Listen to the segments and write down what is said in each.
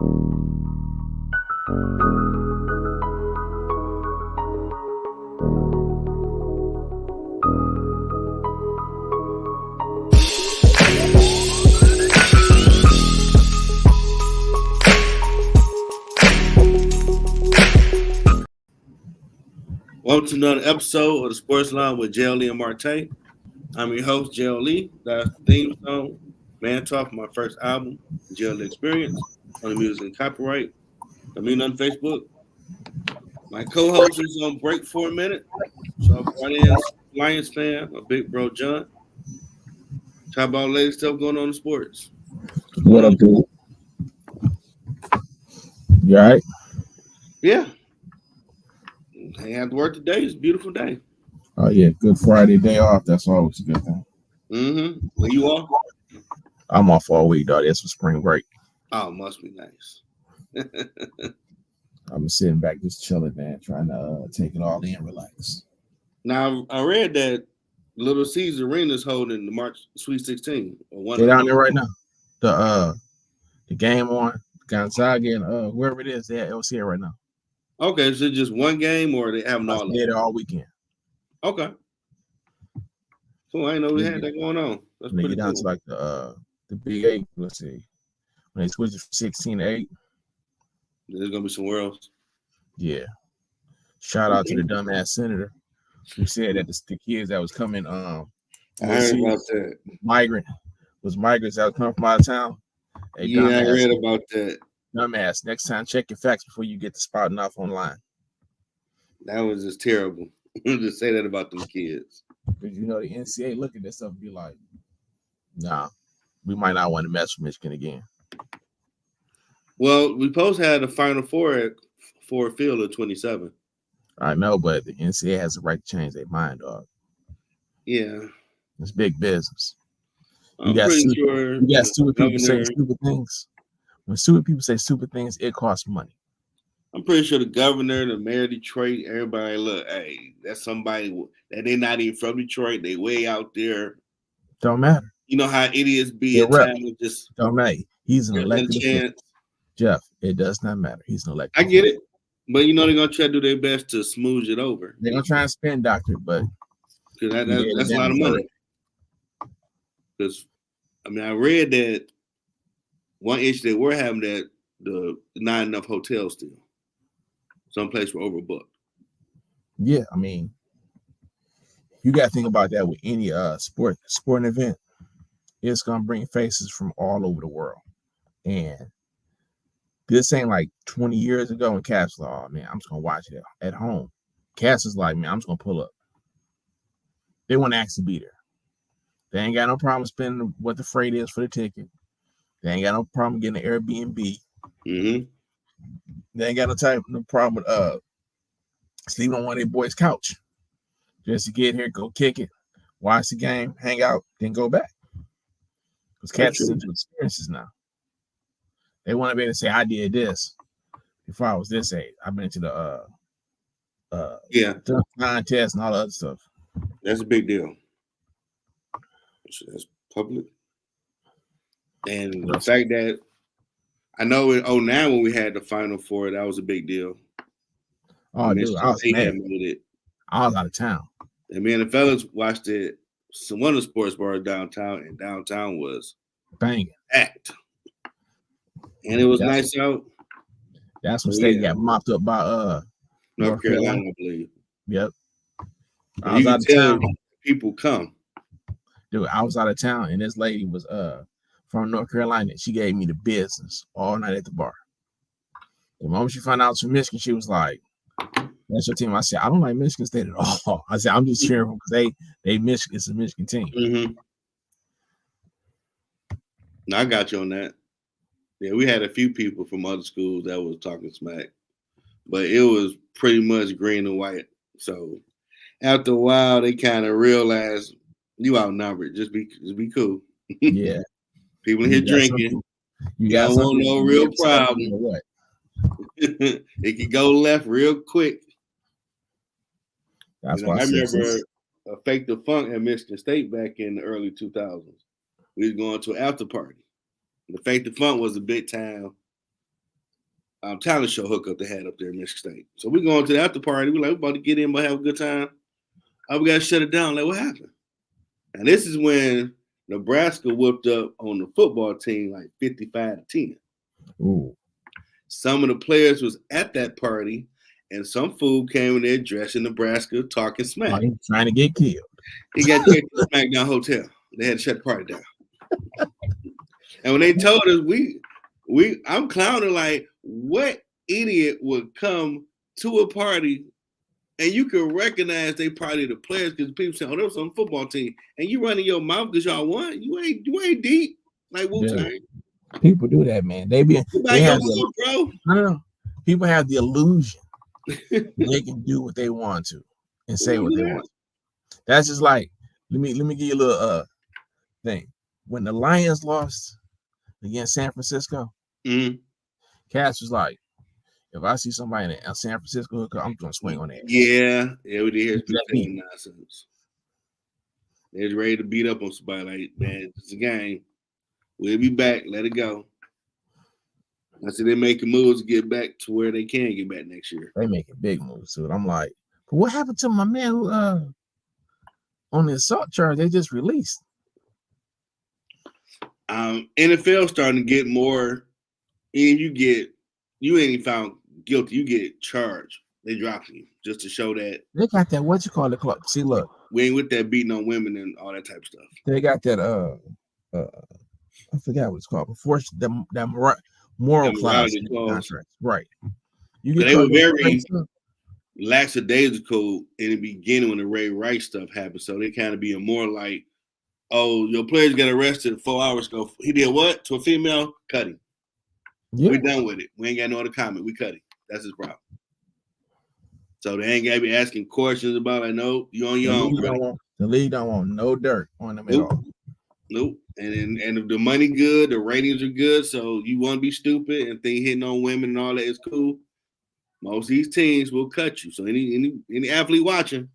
Welcome to another episode of the Sports Line with JLE Marte. I'm your host, JLE. That's the theme song, Man Talk, my first album, JLE Experience, on the music and copyright. I'm on Facebook. My co-host is on break for a minute. So I brought in Lions fan, my big bro John. Talk about latest stuff going on in sports. What up, dude? You all right? Yeah. I have to work today. It's a beautiful day. Oh, yeah. Good Friday day off. That's always a good thing. Mm-hmm. Where you off? I'm off all week, dog. It's for spring break. Oh, must be nice. I'm sitting back just chilling, man, trying to take it all in, relax. Now, I read that Little Caesar Arena's holding the March Sweet 16. They're down there right now. The game on Gonzaga and whoever it is, they're at LCA right now. Okay, so just one game or they having all of it? All weekend. Okay. So I didn't know we had that going on. That's when they get down to like the Big 8. Let's see. When they switch it from 16 to 8. There's gonna be somewhere else. Yeah. Shout out to the dumbass senator who said that the kids that was coming I heard about that. Migrants that was coming from out of town. Hey, yeah, I read about that. Dumbass. Next time, check your facts before you get to spouting off online. That was just terrible to say that about them kids. Because you know the NCAA look at this stuff and be like, nah, we might not want to mess with Michigan again. Well, we both had a Final Four at Ford Field at 27. I know, but the NCAA has the right to change their mind, dog. Yeah. It's big business. You got stupid people saying stupid things. When stupid people say stupid things, it costs money. I'm pretty sure the governor, the mayor of Detroit, everybody, look, hey, that's somebody that they're not even from Detroit. They way out there. Don't matter. You know how idiots be at times. Just don't matter. He's an elected official. Jeff, it does not matter. He's an elected I get it. But you know they're gonna try to do their best to smooth it over. They're gonna try and spend doctor, but that's a lot of money. Because I mean, I read that one issue they were having that the not enough hotels still. Some places were overbooked. Yeah, I mean, you got to think about that with any sporting event. It's gonna bring faces from all over the world, and this ain't like 20 years ago when Cass was like, oh man, I'm just gonna watch it at home. Cass is like, man, I'm just gonna pull up. They want to actually be there. They ain't got no problem spending what the freight is for the ticket. They ain't got no problem getting an Airbnb. Mm-hmm. They ain't got no problem with sleeping on one of their boys' couch. Just to get here, go kick it, watch the game, hang out, then go back. Because Cass is into experiences now. They want to be able to say, I did this before I was this age. I've been to the contest and all the other stuff. That's a big deal. That's public. And the fact that I know in 2009 when we had the Final Four, that was a big deal. Oh, dude, I was mad. I was out of town. And me and the fellas watched it. So one of the sports bars downtown, and downtown was banging. Packed. And it was nice out. That's when State got mopped up by North Carolina, I believe. Yep. I was out of town. People come. Dude, I was out of town, and this lady was from North Carolina. She gave me the business all night at the bar. The moment she found out I was from Michigan, she was like, that's your team. I said, I don't like Michigan State at all. I said, I'm just cheering because they Michigan. It's a Michigan team. Mm-hmm. No, I got you on that. Yeah, we had a few people from other schools that was talking smack, but it was pretty much green and white. So after a while, they kind of realized you outnumbered. Just be cool. Yeah. People here drinking. You don't want no real problem. What? It could go left real quick. That's why I remember a Fake the Funk at Michigan State back in the early 2000s. We was going to an after party. The Fake the Funk was a big time talent show hookup they had up there in Michigan State. So we going to the after party. We about to get in, but have a good time. We got to shut it down. Like, what happened? And this is when Nebraska whooped up on the football team like 55-10. Ooh. Some of the players was at that party, and some fool came in there dressed in Nebraska talking smack. Trying to get killed. He got taken to the SmackDown Hotel. They had to shut the party down. And when they told us, I'm clowning like, what idiot would come to a party and you can recognize they probably the players because people say, oh, there was some football team, and you running your mouth because y'all won. You ain't deep like Wu-Tang. People do that, man. They have bro. No. People have the illusion they can do what they want to and say what they want. That's just like let me give you a little thing. When the Lions lost against San Francisco, Cass was like, if I see somebody in San Francisco, I'm gonna swing on that. Yeah, we did hear some nonsense. They're ready to beat up on somebody. Like, man, it's a game. We'll be back. Let it go. I said they're making moves to get back to where they can get back next year. They making big moves, so I'm like, but what happened to my man who on the assault charge they just released? NFL starting to get more. And you ain't found guilty, you get charged. They drop you just to show that they got that what you call the club. See, look, we ain't with that beating on women and all that type of stuff. They got that I forgot what it's called. Before that moral clause in the contract, right? They were very lackadaisical in the beginning when the Ray Rice stuff happened. So they kind of being more like, oh, your players got arrested 4 hours ago. He did what to a female? Cut him. Yeah. We're done with it. We ain't got no other comment. We cut it. That's his problem. So they ain't got to be asking questions about like, no, you on your own. The league don't want no dirt on them at all. Nope. And if the money good, the ratings are good, so you want to be stupid and think hitting on women and all that is cool. Most of these teams will cut you. So any athlete watching,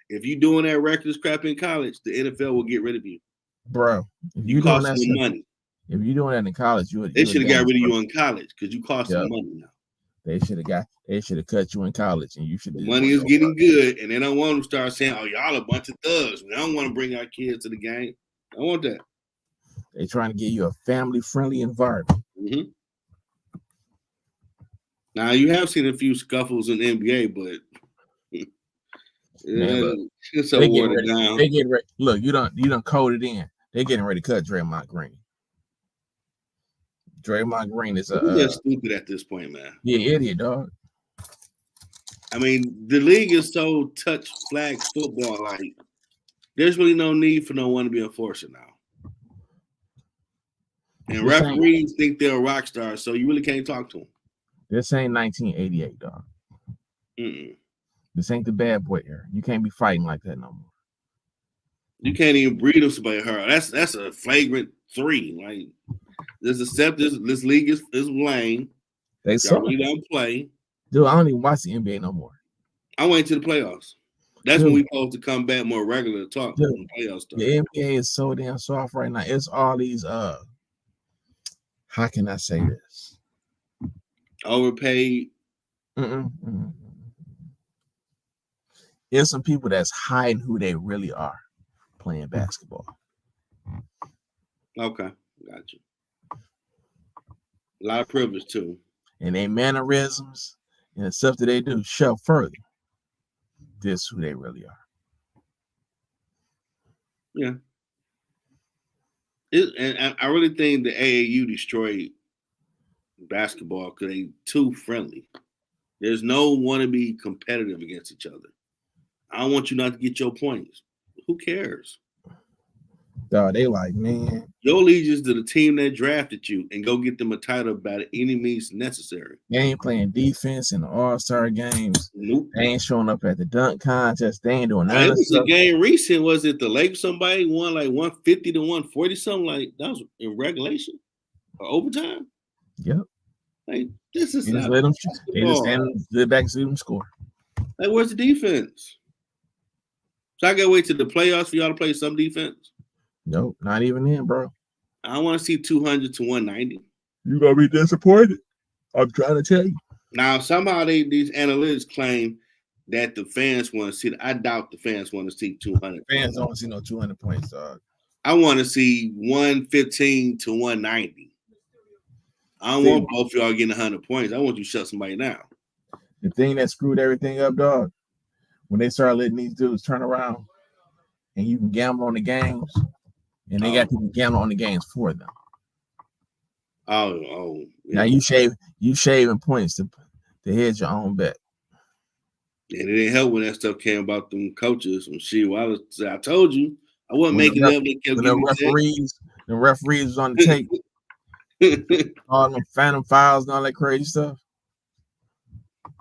if you doing that reckless crap in college, the NFL will get rid of you. Bro, if you cost them money. If you're doing that in college, they should have got rid of you in college because you cost them money now. They should have cut you in college, and you should. The money is getting good, and they don't want to start saying, "Oh, y'all a bunch of thugs." We don't want to bring our kids to the game. I want that. They're trying to give you a family-friendly environment. Mm-hmm. Now you have seen a few scuffles in the NBA, but it's so watered down. They getting ready. Look, you don't code it in. They're getting ready to cut Draymond Green. Draymond Green is stupid at this point, man. Yeah, idiot, dog. I mean, the league is so touch flag football. Like, there's really no need for no one to be enforcer now. And referees think they're a rock star, so you really can't talk to them. This ain't 1988, dog. This ain't the bad boy era. You can't be fighting like that no more. You can't even breathe on somebody hurt. That's a flagrant 3. Like, this league is lame. They really don't play. Dude, I don't even watch the NBA no more. I went to the playoffs. That's when we supposed to come back more regular to talk when the playoffs start. The NBA is so damn soft right now. It's all these how can I say this? Overpaid. There's some people that's hiding who they really are playing basketball. Okay, got you. A lot of privilege too. And their mannerisms and the stuff that they do show further this who they really are. Yeah. And I really think the AAU destroyed basketball because they too friendly. There's no want to be competitive against each other. I don't want you not to get your points. Who cares? Dog, they like, man. Your allegiance to the team that drafted you and go get them a title by any means necessary. They ain't playing defense in the All-Star games. Nope. They ain't showing up at the dunk contest. They ain't doing none it of was a game recent. Was it the Lakers? Somebody won like 150 to 140 something like that was in regulation or overtime. Yep. Like this is not let them. They just stand back and see them score. Like where's the defense? So I gotta wait till the playoffs for y'all to play some defense. Nope, not even then, bro. I want to see 200 to 190. You gonna be disappointed. I'm trying to tell you. Now, somehow these analytics claim that the fans want to see. I doubt the fans want to see 200. Fans don't see no 200 points, dog. I want to see 115 to 190. I don't want both of y'all getting 100 points. I want you to shut somebody down. The thing that screwed everything up, dog, when they started letting these dudes turn around and you can gamble on the games, and they got people gamble on the games for them. Yeah. Now you shaving points to hedge your own bet. And it didn't help when that stuff came about them coaches and shit. Well, I told you I wasn't making it up. The referees was on the tape. All them phantom files and all that crazy stuff.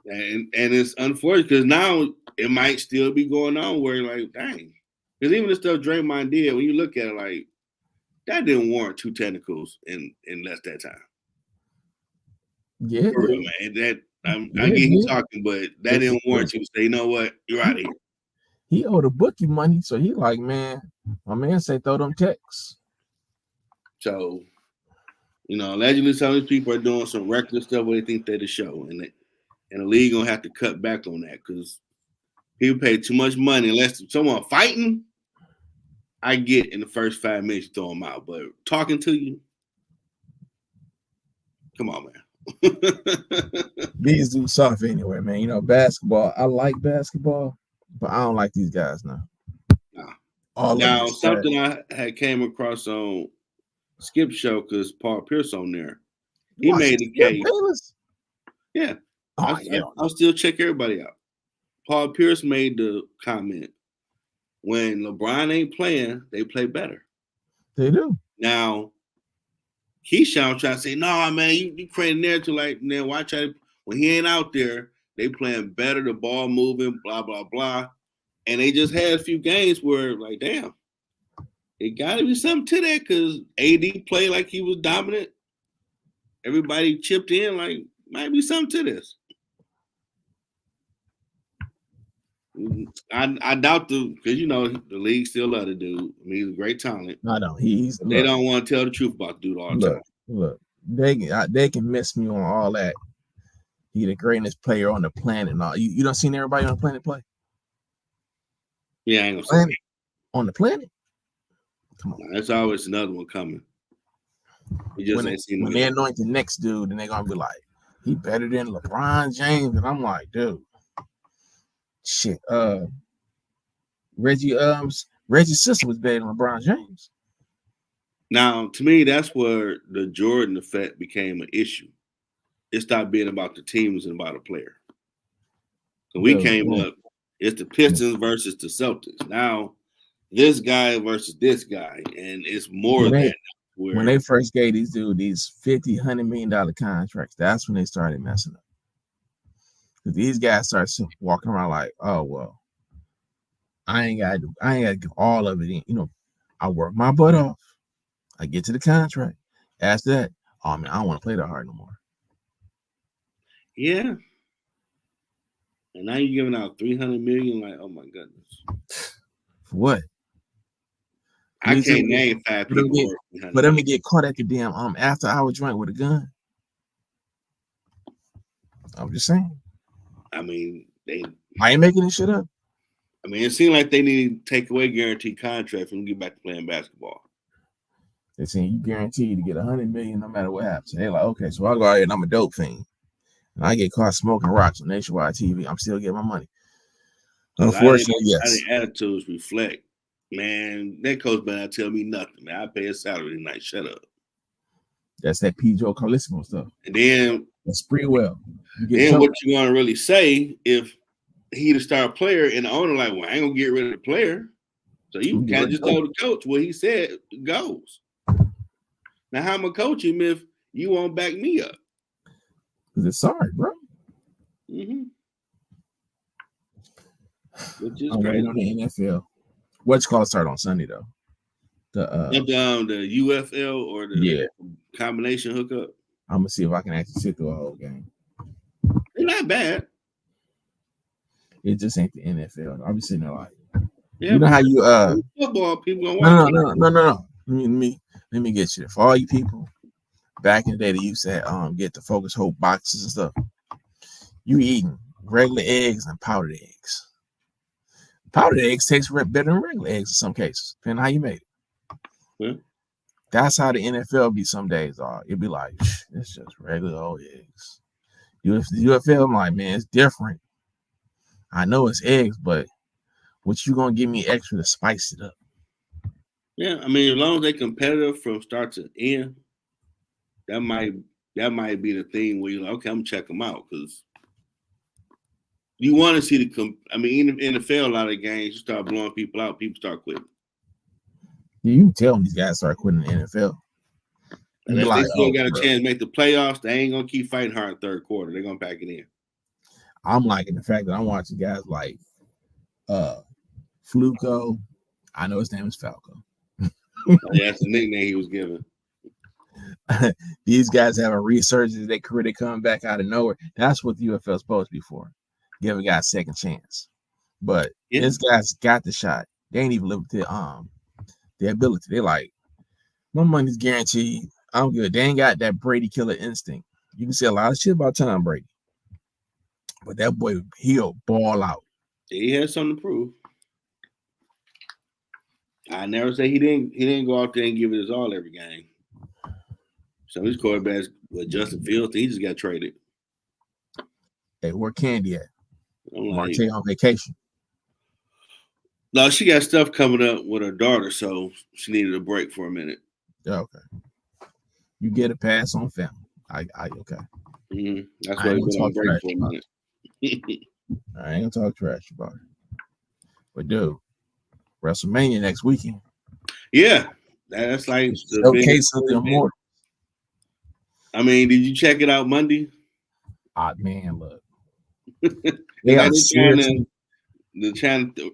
And it's unfortunate because now it might still be going on where like, dang. Because even the stuff Draymond did, when you look at it, like, that didn't warrant 2 technicals in less that time. Yeah. For real, man. I get you talking, but that didn't warrant you to say, you know what, you're out of here. He owed a bookie money, so he like, man, my man say throw them texts. So, allegedly some of these people are doing some reckless stuff where they think they're the show. And the league gonna have to cut back on that because people pay too much money unless someone fighting. I get in the first 5 minutes you throw them out, but talking to you, come on, man. These dudes soft anyway, man. Basketball. I like basketball, but I don't like these guys now. Now, something I had came across on Skip Show because Paul Pierce on there. He made the case. Yeah. I'll still check everybody out. Paul Pierce made the comment. When LeBron ain't playing, they play better. They do. Now, Keyshawn trying to say, no, man, you creating narrative like, man, watch out. When he ain't out there, they playing better, the ball moving, blah, blah, blah. And they just had a few games where, like, damn, it got to be something to that because AD played like he was dominant. Everybody chipped in, like, might be something to this. I doubt because the league still love the dude. I mean, he's a great talent. I know they don't want to tell the truth about the dude all the time. Look, they can miss me on all that. He the greatest player on the planet. And all you don't seen everybody on the planet play. Yeah, I ain't gonna say on the planet. Come on, that's always another one coming. You just ain't seen when they anoint the next dude, and they're gonna be like, he better than LeBron James, and I'm like, dude. Shit, Reggie's sister was better than LeBron James. Now, to me, that's where the Jordan effect became an issue. It stopped being about the teams and about a player. So we came up, it's the Pistons versus the Celtics. Now, this guy versus this guy, and it's more of that. When they first gave these dudes these $50-100 million contracts, that's when they started messing up. These guys start walking around like, oh well, I ain't gotta give all of it in. I work my butt off. I get to the contract. After that, oh man, I don't want to play that hard no more. Yeah. And now you're giving out $300 million, like, oh my goodness. For what? I can't name 5 people. For them to get caught at the damn after hour joint with a gun. I'm just saying. I mean, I ain't making this shit up. I mean, it seemed like they need to take away guaranteed contract and get back to playing basketball. They're saying you guaranteed to get $100 million no matter what happens. They're like, okay, so I go out here and I'm a dope fiend. And I get caught smoking rocks on nationwide TV. I'm still getting my money. Unfortunately, yes. How the attitudes reflect. Man, that coach better not tell me nothing, man. I pay his salary tonight. Shut up. That's that Pedro Carlissimo stuff. And then that's pretty well. Then what you gonna really say if he the star player and the owner like, well, I ain't gonna get rid of the player. So you can't just tell the coach what he said goes. Now how am I coach him if you won't back me up? Because it's sorry, bro. Mm-hmm. Which is I'm great on the NFL. What's called start on Sunday though? The UFL or the combination hookup. I'm gonna see if I can actually sit through a whole game. They're not bad. It just ain't the NFL. I'm just sitting there like, yeah, you know how you football people gonna watch. No. Let me get you there. For all you people Back in the day, they used to get the Focus Hope boxes and stuff. You eating regular eggs and powdered eggs. Powdered eggs taste better than regular eggs in some cases, depending on how you made it. Yeah. That's how the NFL be some days. It'd be like, it's just regular old eggs. UFL, I'm like, man, it's different. I know it's eggs, but what you gonna give me extra to spice it up? Yeah, I mean, as long as they're competitive from start to end, that might be the thing where you're like, okay, I'm gonna check them out because you want to see I mean, in the NFL, a lot of games, you start blowing people out, people start quitting. You can tell them these guys start quitting the NFL. Unless they still got a chance to make the playoffs, they ain't gonna keep fighting hard in third quarter. They're gonna pack it in. I'm liking the fact that I'm watching guys like Fluco. I know his name is Falco. That's the nickname he was given. These guys have a resurgence of their career. They come back out of nowhere. That's what the UFL is supposed to be for. Give a guy a second chance. But this guy's got the shot. They ain't even lived to their ability. They're like, my money's guaranteed. I'm good. They ain't got that Brady killer instinct. You can say a lot of shit about Tom Brady, but that boy, he'll ball out. He has something to prove. I never say he didn't go out there and give it his all every game. Some of his quarterbacks with Justin Fields, he just got traded. Hey, where Candy at? I'm Marte on vacation. No, she got stuff coming up with her daughter, so she needed a break for a minute. Okay. You get a pass on family. I okay. Mm-hmm. That's why he's been on break for a minute. I ain't gonna talk trash about it. But dude, WrestleMania next weekend. Yeah, that's like the showcase of the immortal. I mean, did you check it out Monday? Man, look. They are trying to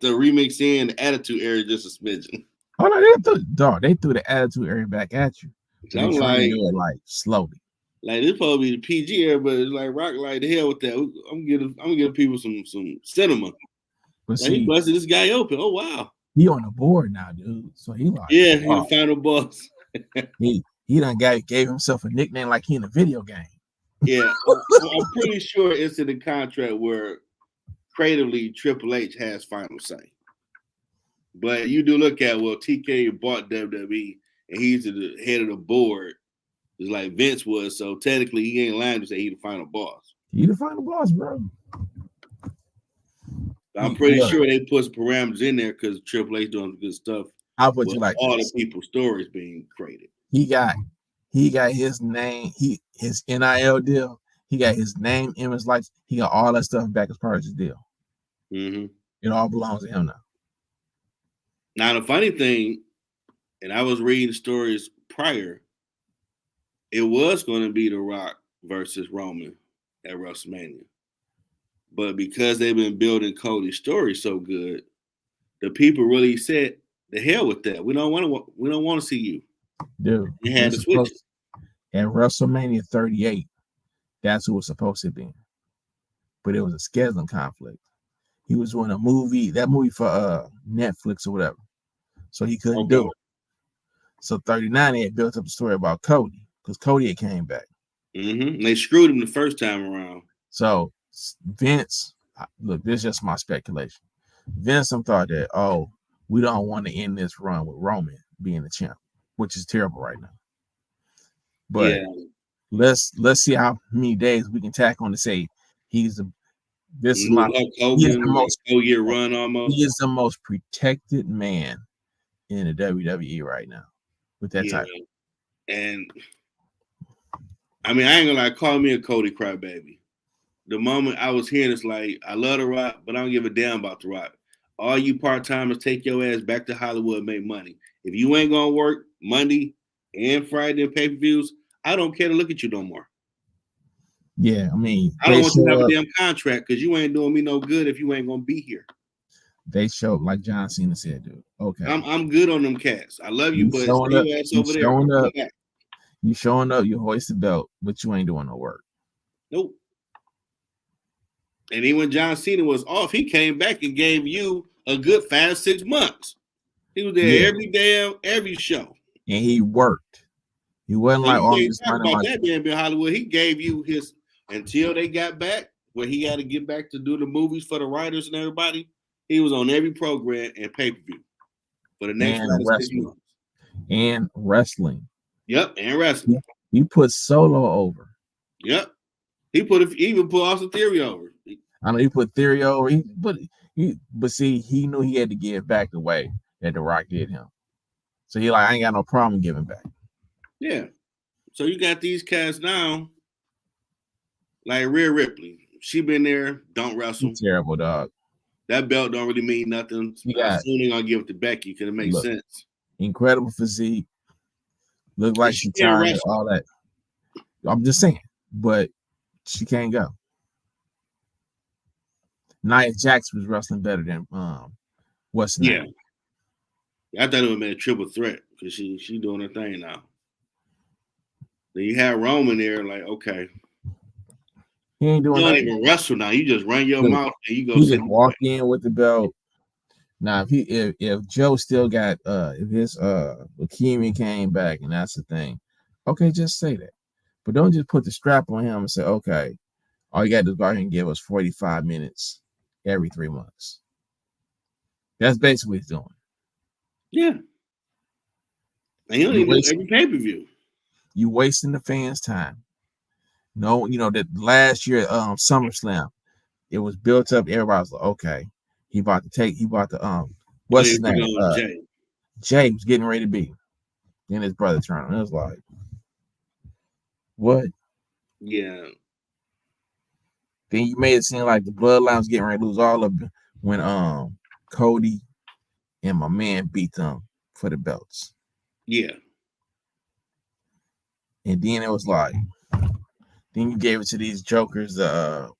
remix in the attitude area just a smidgen. Oh no, they threw the attitude area back at you. So I'm like, do it like slowly. Like this supposed to be the PG area, but it's like rock like the hell with that. I'm gonna give people some cinema. But like, he busted this guy open. Oh wow. He on the board now, dude. So he like, yeah, he the final boss. he done gave himself a nickname like he in a video game. Yeah, I'm pretty sure it's in the contract where creatively Triple H has final say. But you do look at TK bought WWE and he's the head of the board, just like Vince was. So technically, he ain't lying to say he the final boss. He the final boss, bro. I'm pretty sure they put some parameters in there because Triple H doing good stuff. I'll put you like all the people's stories being created. He got his name, his NIL deal. He got his name, image, lights. He got all that stuff back as part of his deal. Mm-hmm. It all belongs to him now. Now the funny thing, and I was reading stories prior, it was going to be The Rock versus Roman at WrestleMania. But because they've been building Cody's story so good, the people really said, "The hell with that. We don't want to see you." Dude, you had to switch it. At WrestleMania 38, that's who was supposed to be. But it was a scheduling conflict. He was doing that movie for Netflix or whatever. So he couldn't do it. So 39, they had built up a story about Cody because Cody had came back. Mm-hmm. They screwed him the first time around. So Vince, look, this is just my speculation. Vince thought that, we don't want to end this run with Roman being the champ, which is terrible right now. But let's see how many days we can tack on to say he is the most run almost. He is the most protected man in the WWE right now with that title. And I mean, I ain't gonna call me a Cody crybaby. The moment I was hearing it's like, I love The Rock, but I don't give a damn about The Rock. All you part-timers, take your ass back to Hollywood and make money. If you ain't gonna work Monday and Friday and pay-per-views, I don't care to look at you no more. Yeah, I mean, I don't want you to have a damn contract because you ain't doing me no good if you ain't gonna be here. They show up like John Cena said, dude. Okay, I'm good on them cats. I love you, but stay your ass over there. You showing up, you hoist the belt, but you ain't doing no work. Nope. And then when John Cena was off, he came back and gave you a good 5-6 months. He was there every show. And he worked. He wasn't So like, you oh, I'm can't just talk running about my. that man in Hollywood. He gave you his until they got back, where he had to get back to do the movies for the writers and everybody. He was on every program and pay-per-view for the next 5 And to 6 wrestling. months. And wrestling. Yep, and wrestling. He put Solo over. Yep. He even put Austin Theory over. I know he put Theory over. But see, he knew he had to give back the way that The Rock did him. So he like, I ain't got no problem giving back. Yeah. So you got these cats now, like Rhea Ripley. She been there, don't wrestle. He's terrible, dog. That belt don't really mean nothing. You got, soon they're gonna give it to Becky because it makes sense. Incredible physique. Look like she can't tired wrestle. all that. I'm just saying, but she can't go. Nia Jax was wrestling better than what's the name? I thought it would have been a triple threat because she doing her thing now. Then you have Roman there, like, okay. He ain't doing You don't nothing. even wrestle now. You just run your mouth and you go He sit just walk in with the belt. Now if Joe still got if his leukemia came back and that's the thing, okay, just say that. But don't just put the strap on him and say, okay, all you got to do is go out here and give us 45 minutes every 3 months. That's basically what he's doing. Yeah. And you don't even do every pay-per-view. You wasting the fans' time. No, that last year SummerSlam, it was built up. Everybody was like, okay, he about to what's his name? Jay was getting ready to be. Then his brother turned on. It was like, what? Yeah. Then you made it seem like the Bloodline was getting ready to lose all of them when Cody and my man beat them for the belts. Yeah. And then it was like, then you gave it to these jokers. The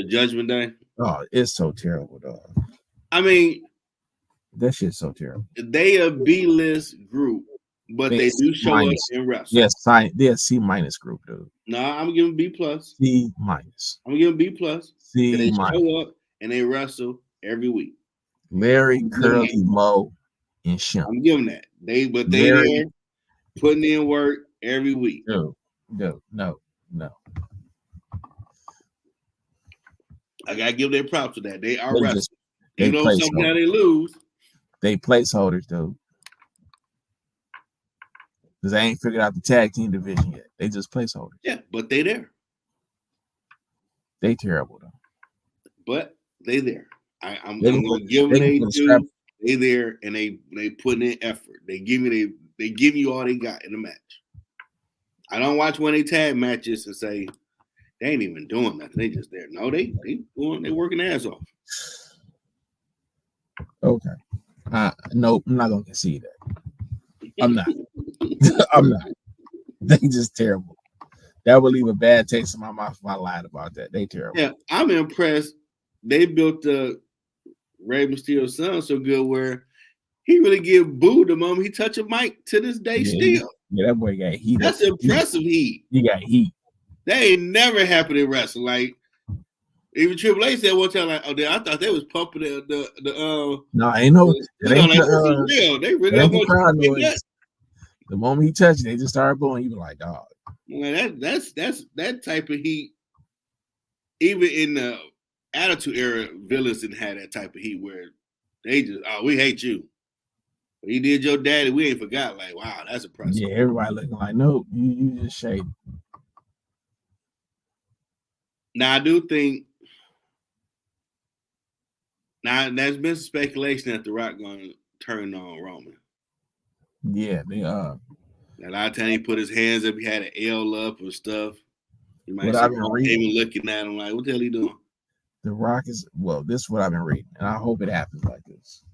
Judgment Day. Oh, it's so terrible, dog. I mean, that shit's so terrible. They a B-list group, but they do show up in wrestling. Yes, they're a C- group, dude. No, I'm giving B+. C-. I'm giving B+. C-. They show up and they wrestle every week. Larry, Curly, Mo, and Shimp. I'm giving that. They there putting in work every week. No. I gotta give them props to that. They are wrestling. They sometimes they lose. They placeholders, though. Because they ain't figured out the tag team division yet. They just placeholders. Yeah, but they there. They terrible, though. But they there. I'm gonna give them they do. They there and they putting in effort. They give you all they got in the match. I don't watch one of they tag matches and say they ain't even doing nothing. They just there. No, they working their ass off. Okay. No, I'm not gonna concede that. I'm not. I'm not. They just terrible. That would leave a bad taste in my mouth if I lied about that. They terrible. Yeah, I'm impressed. They built the Rey Mysterio's son so good where he really give Boo the moment he touch a mic to this day still. Yeah, that boy got heat. That's impressive heat. He got heat. That ain't never happened in wrestling. Like even Triple H said one time, like, "Oh, I thought they was pumping the No, I ain't no. They really don't want crowd noise. The moment he touched it, they just started blowing. He was like, "Dog." Well, that's that type of heat. Even in the Attitude Era, villains didn't have that type of heat where they just, we hate you. He did your daddy. We ain't forgot. Like, wow, that's impressive. Yeah, everybody looking like, nope, you just shady. Now I do think. Now there's been speculation that The Rock going to turn on Roman. Yeah, they are. A lot of time he put his hands up, he had an L up and stuff. You might even looking at him like, what the hell he doing? The Rock is this is what I've been reading, and I hope it happens like this.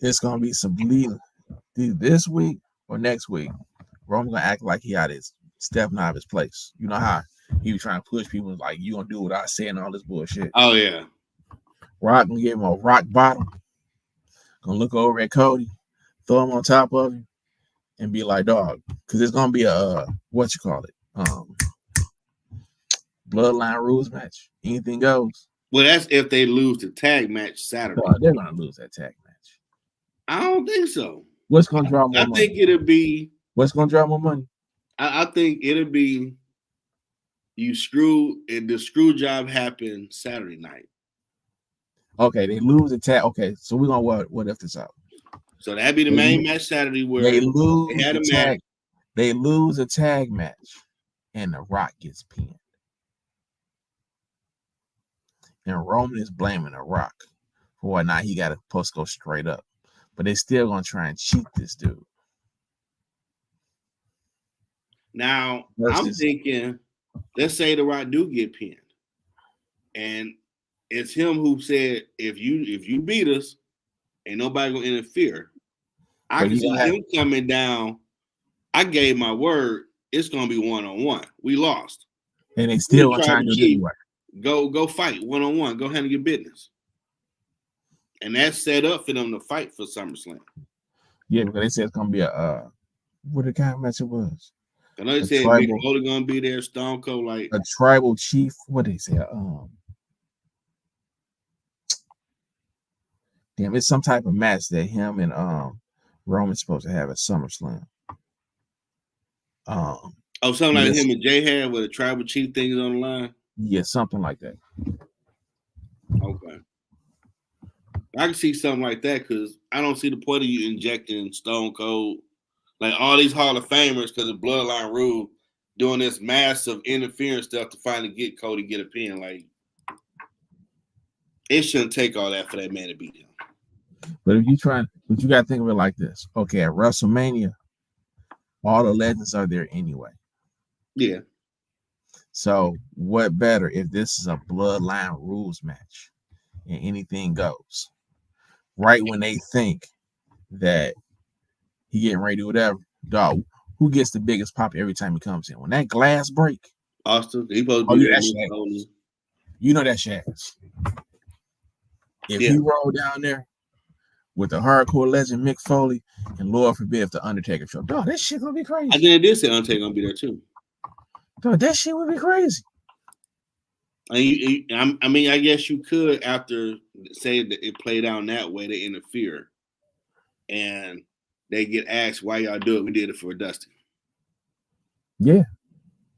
It's gonna be some bleeding this week or next week. Roman gonna act like he out his stepping out of his place. You know how he was trying to push people like you gonna do what I say and all this bullshit. Oh yeah. Rock gonna give him a rock bottom. Gonna look over at Cody, throw him on top of him, and be like, dog, because it's gonna be a bloodline rules match. Anything goes. Well, that's if they lose the tag match Saturday. No, they're gonna lose that tag match. I don't think so. What's gonna draw more I money? think it'll be. What's gonna draw more money? I think it'll be. You screw and the screw job happened Saturday night. Okay, they lose the tag. Okay, so we're gonna what if this out? So that'd be the main match Saturday where They they lose had the a tag. match. They lose a tag match, and The Rock gets pinned. And Roman is blaming The Rock for whatnot. He got to post go straight up, but they still gonna try and cheat this dude. Now I'm thinking, let's say The Rock do get pinned, and it's him who said, if you beat us, ain't nobody gonna interfere. I can see him coming down. I gave my word. It's gonna be 1-on-1. We lost, and they still gonna try to do it anyway. Go fight 1-on-1. Go handle your business, and that's set up for them to fight for SummerSlam. Yeah, because they said it's gonna be a what the kind of match it was. I know they said Mick Foley gonna be there. Stone Cold like a tribal chief. What did they say? Damn, it's some type of match that him and Roman's supposed to have at SummerSlam. Something like him and Jay had with the tribal chief things on the line. Yeah, something like that. Okay, I can see something like that because I don't see the point of you injecting Stone Cold, like all these Hall of Famers, because of Bloodline rule, doing this massive interference stuff to finally get Cody get a pin. Like, it shouldn't take all that for that man to beat him. But if you try, but you gotta think of it like this. Okay, at WrestleMania, all the legends are there anyway. Yeah. So what better if this is a bloodline rules match and anything goes? Right when they think that he getting ready to do whatever, dog, who gets the biggest pop every time he comes in? When that glass break, Austin, he supposed to be there. You know that Shaz. If he rolled down there with the hardcore legend Mick Foley, and Lord forbid if the Undertaker showed, dog, that shit gonna be crazy. I think it did say Undertaker gonna be there too. Dog, that shit would be crazy. I mean, I guess you could, after say that it played out that way, they interfere, and they get asked why y'all do it. We did it for Dusty. Yeah,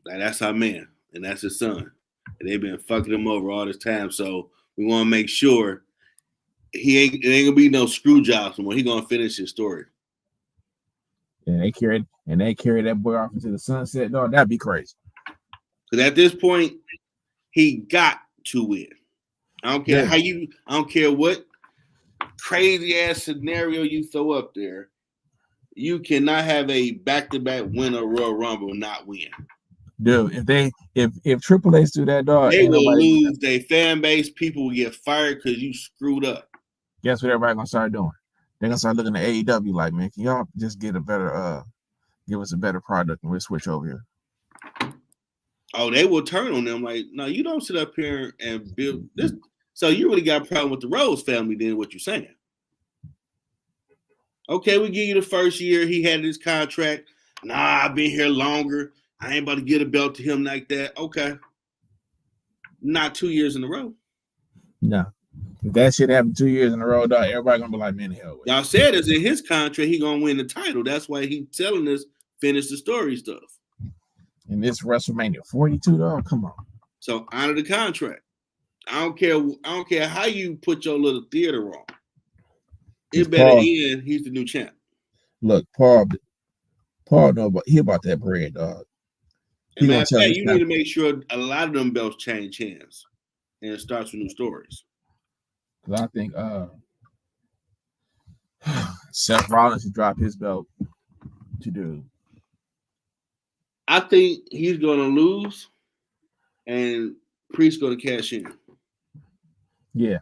like, that's our man, and that's his son, and they've been fucking him over all this time. So we want to make sure it ain't gonna be no screw jobs when he gonna finish his story. And they carry that boy off into the sunset. Dog, that'd be crazy. Because at this point, he got to win. I don't care I don't care what crazy ass scenario you throw up there. You cannot have a back-to-back winner of Royal Rumble and not win. Dude, if Triple H do that, dog, they will lose their fan base. People will get fired because you screwed up. Guess what everybody gonna start doing? They're gonna start looking at AEW like, man, can y'all just get a better give us a better product and we'll switch over here. Oh, they will turn on them like, no, you don't sit up here and build this. So you really got a problem with the Rose family then, what you're saying. Okay, we give you the first year he had his contract. Nah, I've been here longer. I ain't about to get a belt to him like that. Okay. Not 2 years in a row. No. If that shit happened 2 years in a row, dog, everybody gonna be like, man, hell with y'all said it's in his contract, he gonna win the title. That's why he telling us finish the story stuff. And this WrestleMania 42, dog, come on. So honor the contract. I don't care how you put your little theater on. It better end. He's the new champ. Look, Paul know about that bread, dog. And matter of fact, you need to make sure a lot of them belts change hands, and it starts with new stories. Because I think Seth Rollins should drop his belt to do. I think he's going to lose, and Priest's going to cash in. Yeah,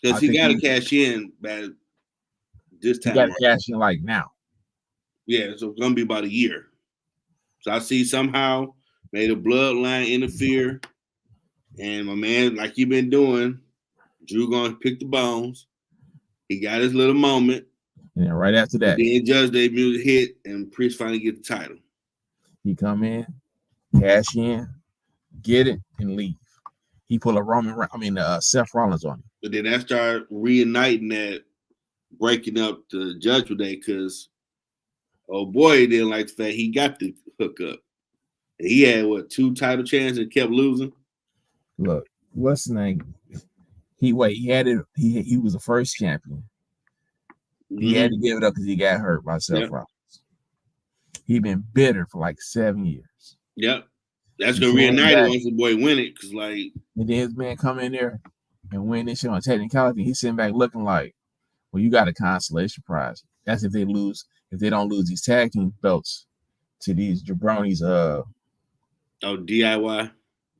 because he got to cash in by this time. He got to cash in like now. Yeah, so it's going to be about a year. So I see somehow made a bloodline interfere, and my man, like you've been doing, Drew going to pick the bones. He got his little moment. And then right after that, then Judge Day music hit, and Priest finally get the title. He come in, cash in, get it, and leave. He pull a Seth Rollins on him. But then that started reigniting breaking up the Judgment Day because oh boy didn't like the fact he got the hookup. And he had 2 title chances and kept losing. Look, what's his name? He had it. He was the first champion. He had to give it up because he got hurt by Seth Rollins. He been bitter for like 7 years. Yep. That's gonna reunite it once the boy win it, cause like and then his man come in there and win this shit on technicality. He's sitting back looking like, well, you got a consolation prize. That's if they don't lose these tag team belts to these jabronis. DIY.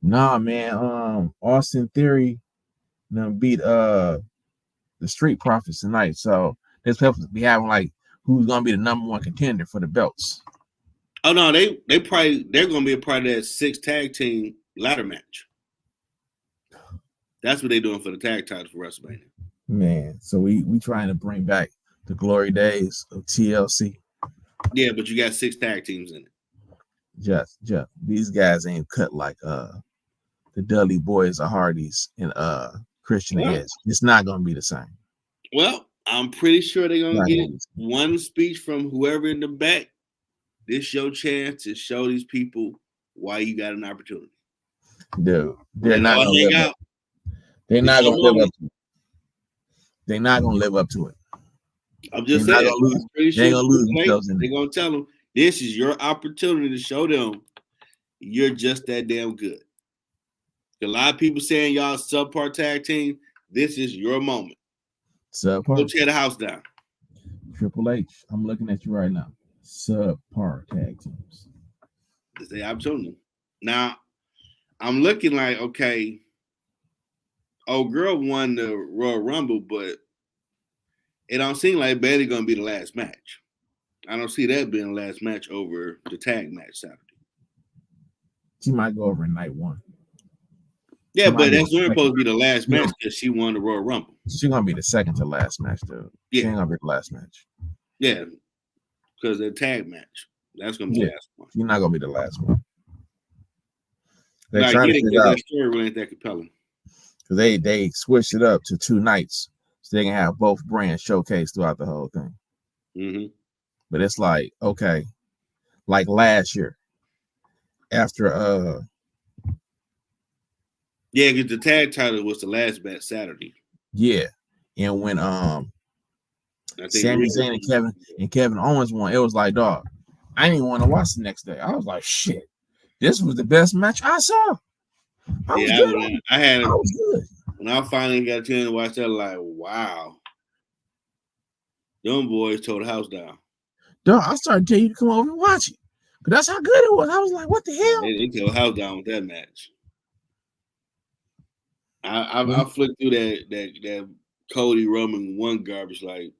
Nah, man. Austin Theory beat the Street Profits tonight. So they're supposed to be having like who's gonna be the number 1 contender for the belts. Oh no, they're gonna be a part of that 6 tag team ladder match. That's what they're doing for the tag titles for WrestleMania. Man, so we trying to bring back the glory days of TLC. Yeah, but you got 6 tag teams in it. Just these guys ain't cut like the Dudley Boys or Hardys and Christian Edge. It's not gonna be the same. Well, I'm pretty sure they're gonna get one speech from whoever in the back. This your chance to show these people why you got an opportunity. Dude, they're not gonna live up. They're not gonna live up to it. They're not gonna live up to it. I'm just saying. They're gonna lose themselves. They're gonna tell them this is your opportunity to show them you're just that damn good. A lot of people saying y'all subpar tag team. This is your moment. Subpar. Go tear the house down. Triple H, I'm looking at you right now. Subpar tag teams. It's the opportunity. Now, I'm looking like, okay, old girl won the Royal Rumble, but it don't seem like Bayley gonna be the last match. I don't see that being the last match over the tag match Saturday. She might go over in night 1. Yeah, but that's supposed to be the last match because she won the Royal Rumble. She's gonna be the second to last match, dude. Yeah. She ain't gonna be the last match. Yeah, because the tag match. That's gonna be the last one. She's not gonna be the last one. They're trying to figure out that story really ain't that compelling. Because they switched it up to 2 nights, so they can have both brands showcased throughout the whole thing. Mm-hmm. But it's like, okay, like last year, after yeah, because the tag title was the last match Saturday. Yeah, and when Sami Zayn and Kevin Owens won, it was like, dog, I didn't want to watch the next day. I was like, shit, this was the best match I saw. I was good. When I finally got a chance to watch that, like, wow, them boys tore the house down. Dog, I started telling you to come over and watch it, but that's how good it was. I was like, what the hell? They tore the house down with that match. I flicked through that Cody Roman 1 garbage, like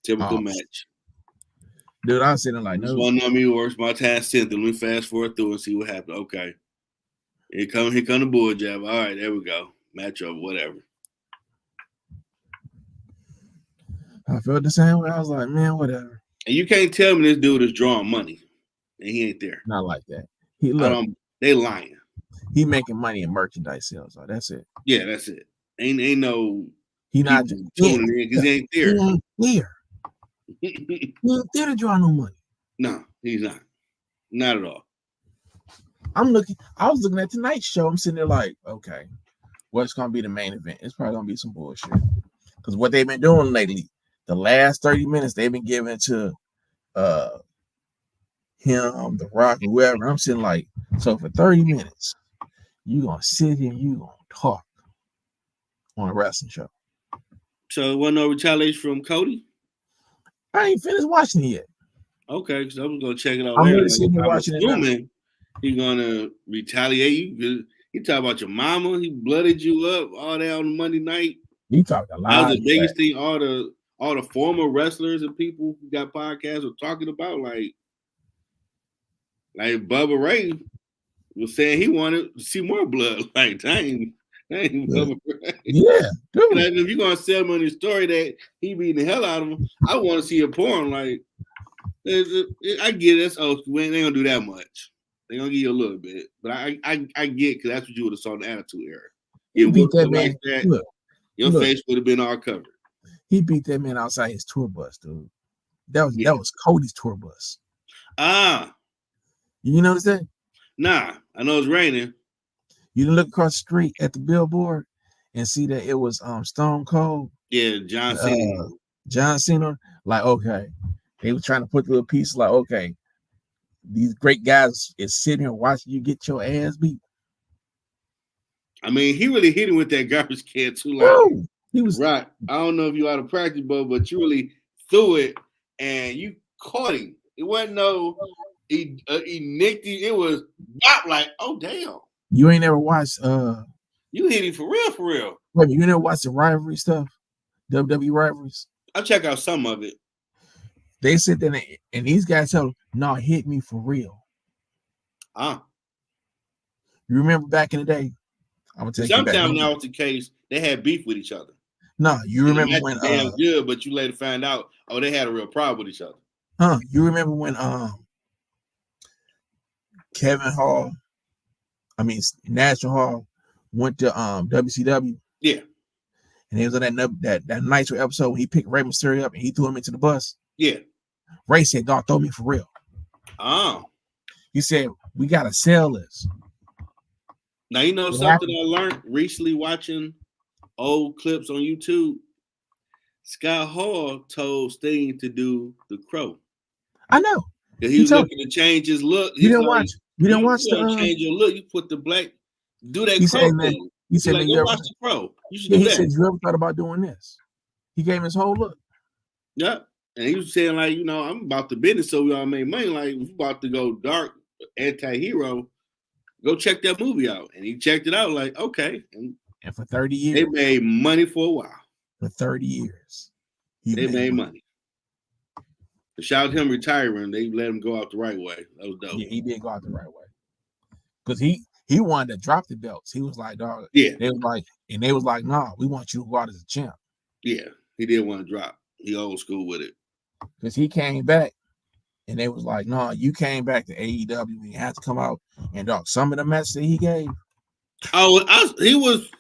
typical match. Dude, I was sitting like, no. This one on me works my time sent them. Let me fast forward through and see what happened. Okay. Here come the bull jab. All right, there we go. Match up, whatever. I felt the same way. I was like, man, whatever. And you can't tell me this dude is drawing money and he ain't there. Not like that. They lying. He making money in merchandise sales. So that's it. Yeah, that's it. Ain't no. He not just tuning in because he ain't there. He ain't there. He ain't there to draw no money. No, he's not. Not at all. I was looking at tonight's show. I'm sitting there like, okay, what's gonna be the main event? It's probably gonna be some bullshit. Because what they've been doing lately, the last 30 minutes they've been giving to him, The Rock, or whoever. I'm sitting like, so for 30 minutes, you gonna sit here and you gonna talk on a wrestling show. So it wasn't no retaliation from Cody? I ain't finished watching it yet. Okay, because I'm gonna check it out. I'm really sitting here watching it. He's gonna retaliate you. He talk about your mama. He blooded you up all that on Monday night. He talked a lot. That was the biggest thing. All the former wrestlers and people who got podcasts were talking about. Like Bubba Ray was saying he wanted to see more blood. Like dang Bubba Ray. Yeah, dude. Like, if you're gonna sell me on the story that he beating the hell out of him, I want to see a porn. Like I get it. That's old school. They ain't gonna do that much. They're gonna give you a little bit, but I get because that's what you would have saw in the Attitude Era. You beat that man. Like that, your face would have been all covered. He beat that man outside his tour bus, dude. That Yeah. was Cody's tour bus. You notice that? Nah, I know it's raining. You didn't look across the street at the billboard and see that it was Stone Cold. Yeah, John Cena. John Cena. Like, okay. They were trying to put the little piece like, okay, these great guys is sitting here watching you get your ass beat. I mean, he really hit him with that garbage can too. Like, Whoa, he was right. I don't know if you out of practice, but you really threw it and you caught him. It wasn't no he nicked him. It was not like, oh damn. You ain't never watched you hit him for real. Wait, you never watched the rivalry stuff? WWE rivalries? I'll check out some of it. They sit there and these guys tell them, no, hit me for real. You remember back in the day? I'm gonna take you back. Sometimes now it's the case, they had beef with each other. No, you remember when damn good, but you later find out, oh, they had a real problem with each other. You remember when Kevin Hall, National Hall went to WCW? Yeah. And it was on that Nitro episode when he picked Rey Mysterio up and he threw him into the bus. Yeah. Ray said, "Dog, throw me for real." He said, "We gotta sell this." Now you know something I learned recently watching old clips on YouTube. Scott Hall told Sting to do the Crow. I know. He was looking to change his look. You didn't watch. You didn't watch the change your look. You put the black. Do that. He Crow said, thing. He said, like, "You watch the Crow." You should do that. He said, "You ever thought about doing this?" He gave him his whole look. Yeah. And he was saying, like, I'm about the business, so we all make money. Like, we about to go dark, anti-hero. Go check that movie out. And he checked it out, like, okay. And for 30 years. They made money for a while. For 30 years. They made money. Shout out to him retiring. They let him go out the right way. That was dope. Yeah, he did go out the right way. Because he wanted to drop the belts. He was like, dog. Yeah. They was like, nah, we want you to go out as a champ. Yeah, he did want to drop. He old school with it. Because he came back and they was like, no, you came back to AEW and you had to come out. And dog, some of the matches that he gave. Oh, he was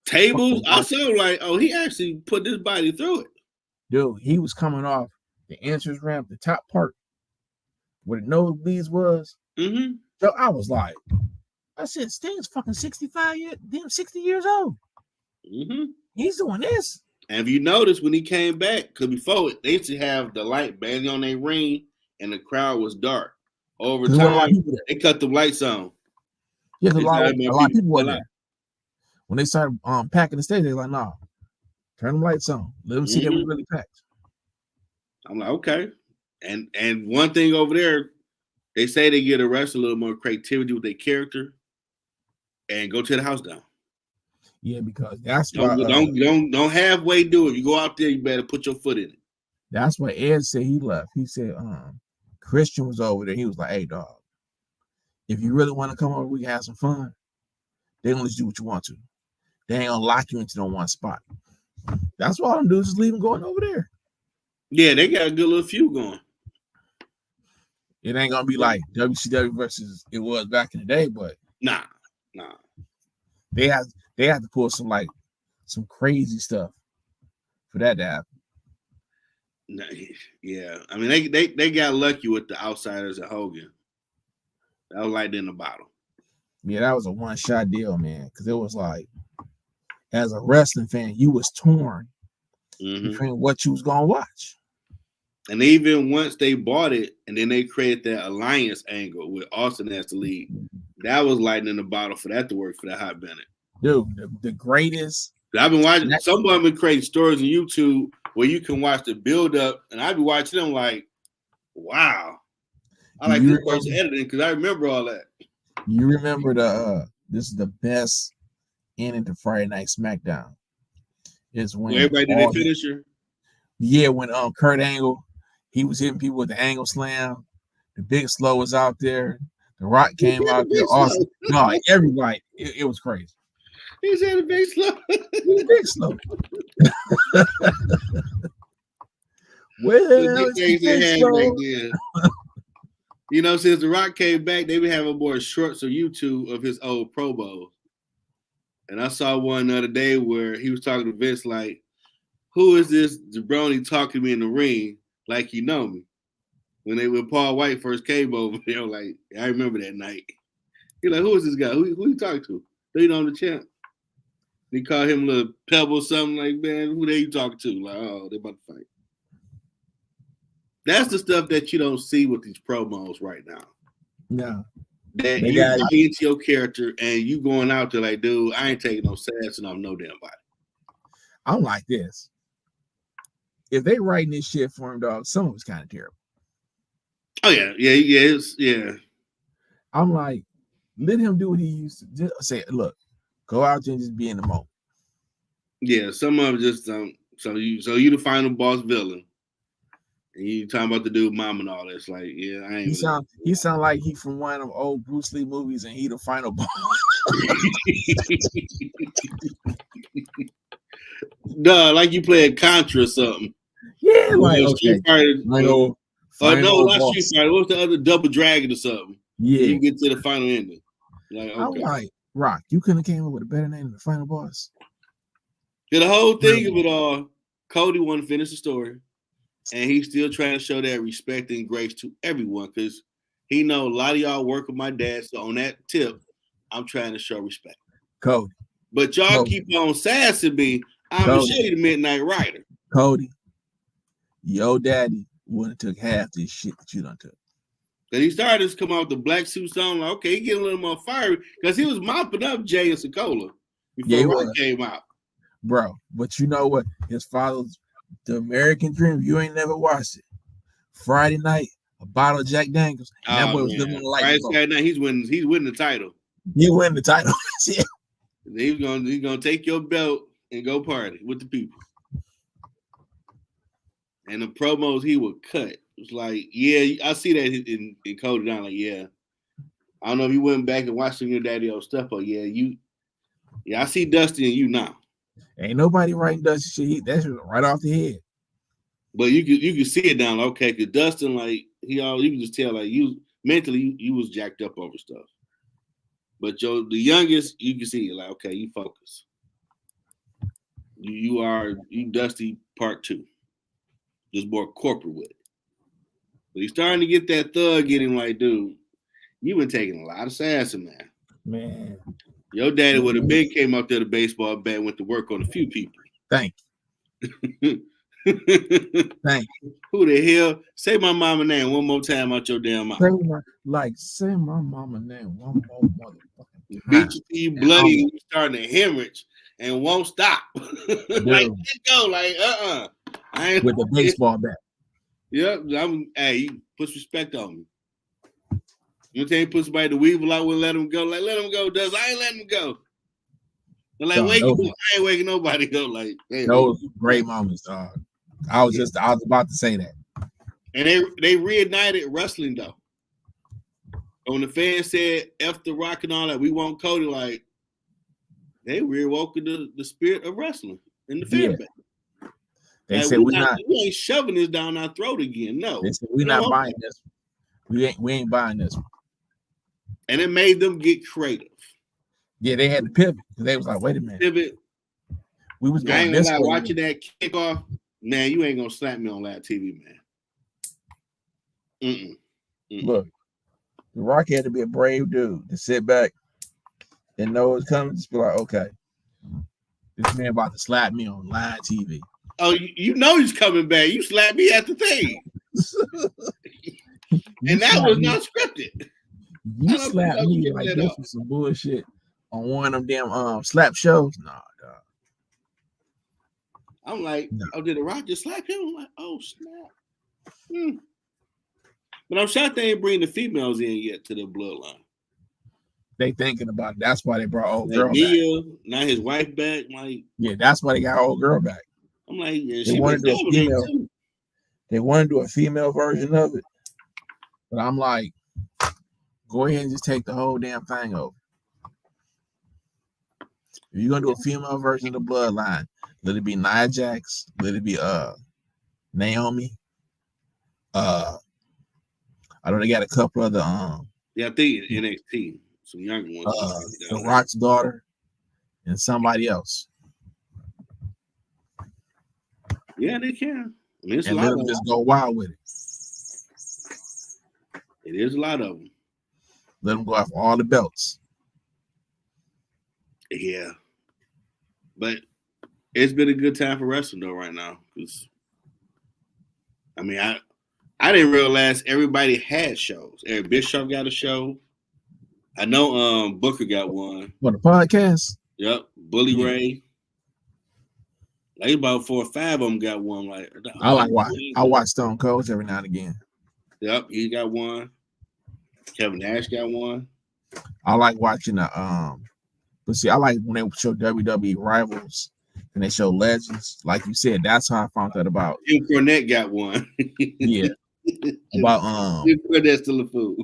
tables. I saw like, oh, he actually put this body through it. Dude, he was coming off the entrance ramp, the top part where the nosebleeds was. Mm-hmm. So I was like, I said, Sting's fucking 60 years old. Mm-hmm. He's doing this. And if you notice when he came back, because before they used to have the light banging on their ring and the crowd was dark. Over time, they cut the lights on. Yeah, because a lot of people were there. When they started packing the stage, they were like, nah, turn the lights on. Let them see that we really packed. I'm like, okay. And one thing over there, they say they get a wrestler a little more creativity with their character and go tear the house down. Yeah, because that's don't halfway do it. You go out there, you better put your foot in it. That's what Ed said. He left. He said, Christian was over there. He was like, hey, dog, if you really want to come over, we can have some fun. They don't let you do what you want to. They ain't gonna lock you into no one spot. That's why I'm doing. Just leave them going over there. Yeah, they got a good little feud going. It ain't gonna be like WCW versus it was back in the day, but nah. They have to pull some crazy stuff for that to happen. Yeah, I mean they got lucky with the Outsiders and Hogan. That was lightning in the bottle. Yeah, that was a one-shot deal, man. Because it was like, as a wrestling fan, you was torn between what you was gonna watch. And even once they bought it, and then they created that alliance angle with Austin as the lead, that was lightning in the bottle for that to work for that hot Bennett. Dude, the greatest. I've been watching. Someone been creating stories on YouTube where you can watch the build up, and I've been watching them like, wow. I like this person editing because I remember all that. You remember this is the best ending to Friday Night SmackDown. Is when everybody did their finisher. Yeah, when Kurt Angle, he was hitting people with the angle slam. The Big Slow was out there. The Rock came out there. Awesome. No, everybody. It was crazy. He said the Big Slow. The Big Slow. You know, since The Rock came back, they been having more shorts on YouTube of his old promos. And I saw one the other day where he was talking to Vince like, who is this jabroni talking to me in the ring like he know me? When Paul White first came over, they were like, I remember that night. He's like, who is this guy? Who you talking to? Do you know the champ? They call him a little pebble or something like, man, who they you talking to? Like, oh, they about to fight. That's the stuff that you don't see with these promos right now. No. That you buy into your character and you going out there like, dude, I ain't taking no sass and I'm no damn body. I'm like this. If they writing this shit for him, dog, some of it's kind of terrible. Oh yeah. I'm like, let him do what he used to just say. Look, go out there and just be in the moment. Yeah, some of them just so you the final boss villain. And you talking about the dude mom and all this, like, yeah, I ain't. He sound like he from one of them old Bruce Lee movies, and he the final boss. Duh, like you playing Contra or something. Yeah, like okay. No, not Street Fighter. What's the other Double Dragon or something? Yeah, you get to the final ending. Like, okay. I'm like, Rock, you couldn't have came up with a better name than the final boss. Yeah, the whole thing of it all, Cody wanted to finish the story. And he's still trying to show that respect and grace to everyone because he know a lot of y'all work with my dad. So on that tip, I'm trying to show respect. Cody. But y'all keep on sassing me. I'm going to show you the Midnight Rider. Cody, your daddy wouldn't have took half this shit that you done took. Because he started to come out with the black suits on. Like, okay, he getting a little more fiery because he was mopping up Jay and Sokola before Rock came out. Bro, but you know what? His father's The American Dream. You ain't never watched it. Friday night, a bottle of Jack Daniels. And that boy was living on the light. Friday night, he's winning the title. He winning the title. He's gonna take your belt and go party with the people. And the promos he would cut. It's like, yeah, I see that in Cody down. Like, yeah. I don't know if you went back and watched some of your daddy old stuff, but I see Dusty and you now. Ain't nobody writing Dusty shit. That's right off the head. But you can see it down, okay, because Dustin, like, you can just tell, like, you mentally you was jacked up over stuff. But the youngest, you can see it, like, okay, you focus. You Dusty part 2. Just more corporate with it. But he's starting to get that thug in him, like, dude, you've been taking a lot of sass in there. Man. Your daddy would have been came out there to baseball bat and went to work on a few people. Thank you. Thank you. Who the hell? Say my mama name one more time out your damn mouth. Say my mama name one more motherfucking time. Beat you till you bloody, you starting to hemorrhage and won't stop. Like, let's go. Like, I ain't with the baseball bat. Yep. Hey, you put respect on me. You can't put somebody to weevil out, let him go. Like, let him go, Dust. I ain't letting him go. They're like, I ain't waking nobody go. Like, hey, those great moments, dog. I was about to say that. And they reignited wrestling though. When the fans said F the Rock and all that, we want Cody, like, they reawoke the spirit of wrestling in the fan base. They like, said we ain't shoving this down our throat again. No. They said we're not buying this. We ain't buying this one. And it made them get creative. Yeah, they had to pivot. They was like, wait a minute. Pivot. We was going this way. Watching that kickoff, man, you ain't gonna slap me on live TV, man. Look, The Rock had to be a brave dude to sit back and know it's coming. Just be like, okay, this man about to slap me on live TV. Oh, you know he's coming back. You slapped me at the thing. And that was not scripted. You slapped me like this was some bullshit on one of them damn slap shows. Nah, dog. I'm like, oh, did The Rock just slap him? I'm like, oh, snap. But I'm shocked they ain't bring the females in yet to the bloodline. They thinking about it. That's why they brought old like girl Mia, back. Now his wife back. Like, yeah, that's why they got old girl back. I'm like, yeah, they want to do a female. They want to do a female version of it. But I'm like, go ahead and just take the whole damn thing over. If you're gonna do a female version of the bloodline, let it be Nia Jax, let it be Naomi. I know they got a couple other yeah, I think NXT, some younger ones. The Rock's daughter and somebody else. Yeah, they can. I mean, it's a And lot let of them them. just go wild with it. It is a lot of them. Let them go after all the belts. Yeah, but it's been a good time for wrestling though right now. Because I mean, I didn't realize everybody had shows. Eric Bischoff got a show. I know Booker got one. For the podcast? Yep. Bully Yeah. Ray. Like about 4 or 5 of them got one. Like I watch Stone Cold every now and again. Yep, he got one. Kevin Nash got one. I like watching but see, I like when they show WWE rivals and they show legends. Like you said, that's how I found out about. Jim Cornette got one. Yeah. About Jim Cornette's still a fool.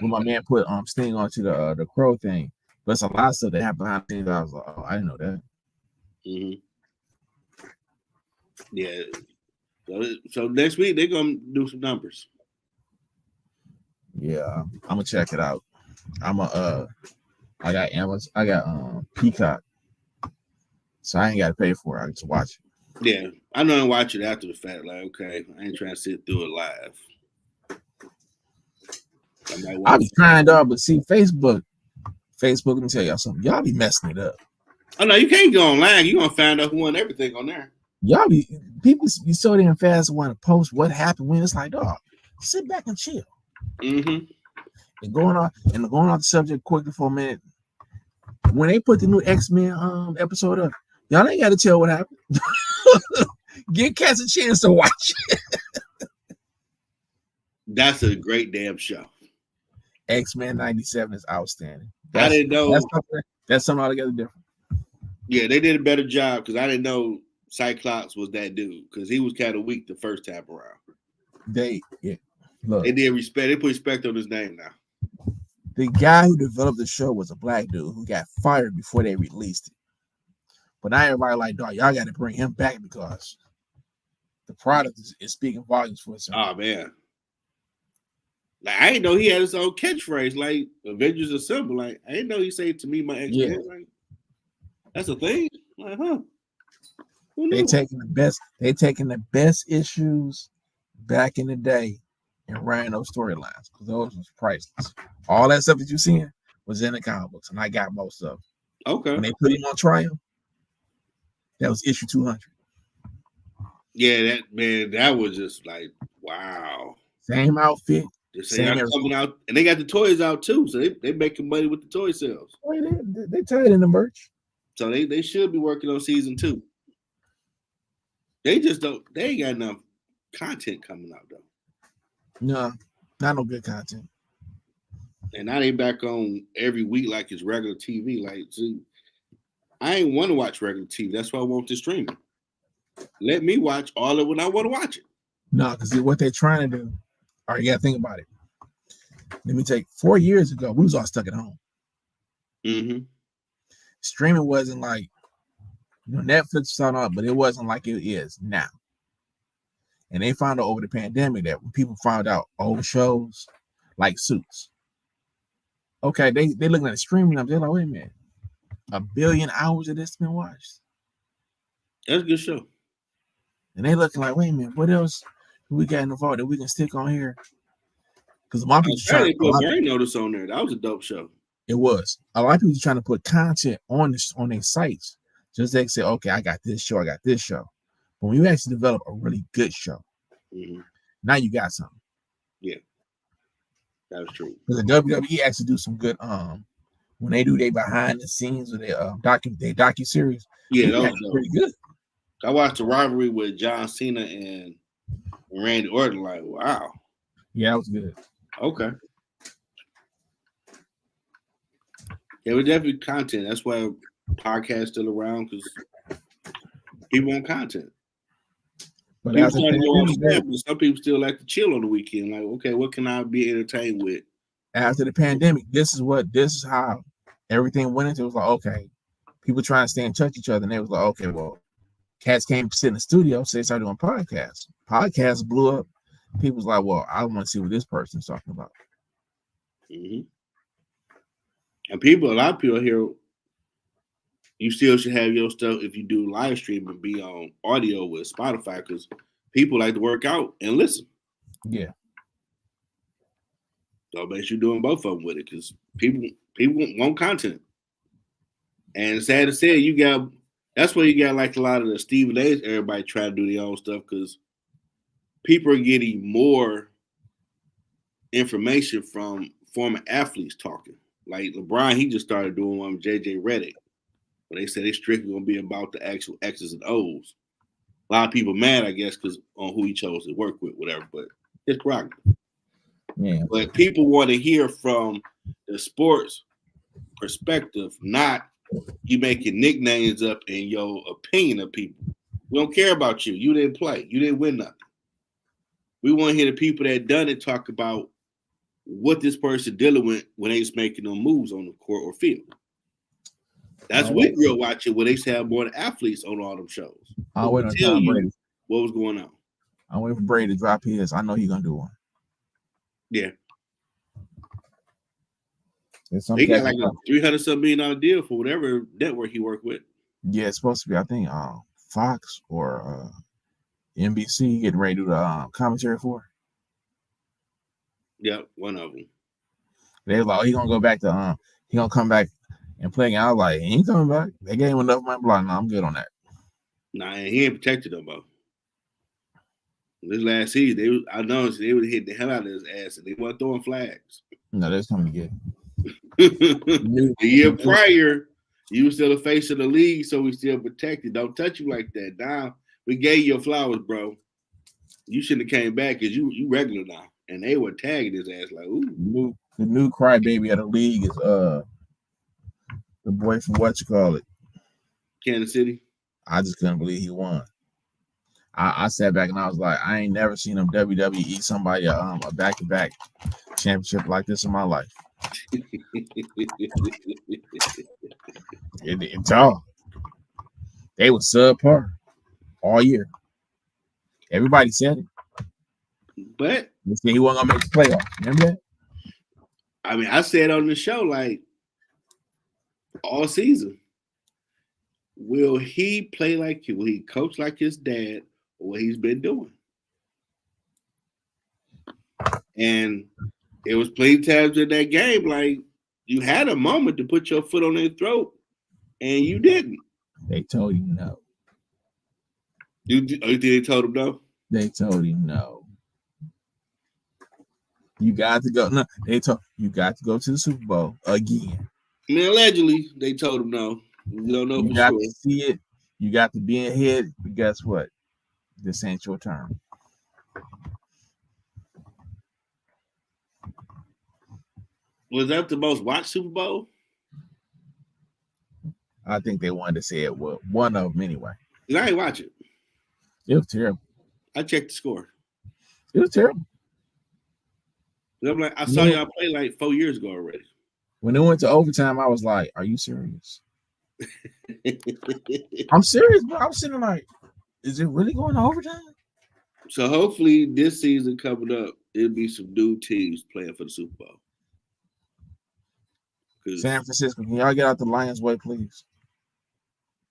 when my man put Sting onto the Crow thing. But it's a lot of stuff that happened behind the scenes. I was like, oh, I didn't know that. Mm-hmm. Yeah. So next week they're gonna do some numbers. Yeah, I'm gonna check it out. I got Amazon, I got Peacock, so I ain't got to pay for it. I just watch it. Yeah, I know and watch it after the fact. Like, okay, I ain't trying to sit through it live. I be trying to, but see, Facebook, let me tell y'all something. Y'all be messing it up. Oh no, you can't go online. You gonna find out who won everything on there. Y'all people be so damn fast want to post what happened when it's like, dog, sit back and chill. Mm-hmm. And going off the subject quickly for a minute. When they put the new X-Men episode up, y'all ain't got to tell what happened. Give cats a chance to watch it. That's a great damn show. X-Men 97 is outstanding. I didn't know that's something altogether different. Yeah, they did a better job because I didn't know Cyclops was that dude because he was kind of weak the first time around. They did respect. They put respect on his name now. The guy who developed the show was a black dude who got fired before they released it. But now everybody like, dog, y'all got to bring him back because the product is speaking volumes for itself. Oh man, like I didn't know he had his own catchphrase like Avengers Assemble. Like I didn't know he said to me my ex. Yeah. Like, that's a thing. Like, huh? They taking the best issues back in the day and writing those storylines because those was priceless. All that stuff that you seeing was in the comic books, and I got most of them. Okay. When they put him on trial, that was issue 200. Yeah, that was just like wow. Same outfit, same coming out, and they got the toys out too, so they making money with the toy sales. Oh, they tied in the merch, so they should be working on season 2. They just don't. They ain't got enough content coming out though. No, not no good content. And now they back on every week like it's regular TV. Like, see, I ain't want to watch regular TV. That's why I want the streaming. Let me watch all of it when I want to watch it. No, because what they're trying to do. All right, you got to think about it. Let me take 4 years ago, we was all stuck at home. Mm-hmm. Streaming wasn't like, Netflix was on, but it wasn't like it is now. And they found out over the pandemic that when people found out old shows like Suits, okay, they looking at the streaming numbers, they're like, wait a minute, 1 billion hours of this been watched. That's a good show. And they looking like, wait a minute, what else do we got in the vault that we can stick on here? Because a lot of people trying to put Burn Notice on there. That was a dope show. It was. A lot of people trying to put content on their sites. Just they say, okay, I got this show, I got this show. But when you actually develop a really good show, now you got something. Yeah, that's true. Because the WWE actually do some good when they do their behind the scenes or their docu series. Yeah, that was pretty good. I watched the rivalry with John Cena and Randy Orton. Like, wow. Yeah, that was good. Okay. Yeah, we're definitely content. That's why podcasts still around because people want content. But some people still like to chill on the weekend. Like, okay, what can I be entertained with? After the pandemic, this is how everything went into. It was like, okay, people trying to stay in touch with each other, and they was like, okay, well, cats came sit in the studio, so they started doing podcasts. Podcasts blew up. People was like, well, I want to see what this person's talking about. Mm-hmm. And a lot of people here You still should have your stuff if you do live streaming be on audio with Spotify because people like to work out and listen. Yeah. So make sure you're doing both of them with it because people want content. And sad to say, that's where you got like a lot of the Stephen A's. Everybody trying to do their own stuff because people are getting more information from former athletes talking. Like LeBron, he just started doing one with JJ Redick. But they said it's strictly gonna be about the actual X's and O's. A lot of people mad, I guess, because on who he chose to work with, whatever. But it's prerogative. Yeah. But people want to hear from the sports perspective, not you making nicknames up in your opinion of people. We don't care about you. You didn't play. You didn't win nothing. We want to hear the people that done it talk about what this person dealing with when they was making them moves on the court or field. That's what we're watching when they have more athletes on all them shows. I wait on tell Tom you Brady. what was going on. I'm waiting for Brady to drop his. I know he's gonna do one. Yeah. He got like a $300 million deal for whatever network he worked with. Yeah, it's supposed to be, I think, Fox or NBC getting ready to do the commentary for. Yep, one of them. They was like, oh, he gonna go back to he gonna come back and play again. I was like, he ain't coming back. They gave him enough money. I'm like, no, I'm good on that. Nah, he ain't protected them, bro. This last season, I noticed they would hit the hell out of his ass, and they weren't throwing flags. No, that's coming to get him. The year prior, you were still the face of the league, so we still protected. Don't touch you like that. Now we gave you your flowers, bro. You shouldn't have came back because you regular now. And they were tagging his ass like, ooh. The new crybaby of the league is the boy from Kansas City. I just couldn't believe he won. I sat back and I was like, I ain't never seen them WWE somebody a back-to-back championship like this in my life. It's all. They were subpar all year. Everybody said it. But they said he wasn't gonna make the playoffs. Remember that? I mean, I said on the show like all season. Will he play like you? Will he coach like his dad or what he's been doing? And it was plenty times in that game, like you had a moment to put your foot on their throat, and you didn't. They told you no. You think they told him no? They told him no. You got to go. No, they told you got to go to the Super Bowl again. I mean, allegedly, they told him no. We don't know you for got sure. To see it. You got to be ahead. But guess what? This ain't your turn. Was that the most watched Super Bowl? I think they wanted to say it was one of them anyway. I ain't watch it. It was terrible. I checked the score. It was terrible. I'm like, I saw y'all play like 4 years ago already. When it went to overtime, I was like, "Are you serious?" I'm serious, bro. I'm sitting like, "Is it really going to overtime?" So hopefully this season coming up, it'll be some new teams playing for the Super Bowl. San Francisco, can y'all get out the Lions' way, please?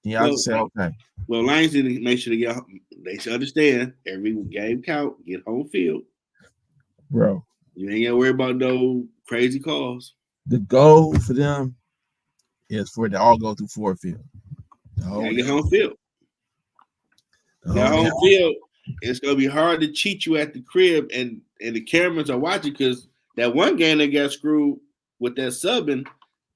Can y'all just say okay? Well, Lions didn't make sure they should understand every game count, get home field. Bro. You ain't gotta worry about no crazy calls. The goal for them is for it to all go through Ford Field. Get home field. Home field, it's gonna be hard to cheat you at the crib, and the cameras are watching because that one game they got screwed with that subbing.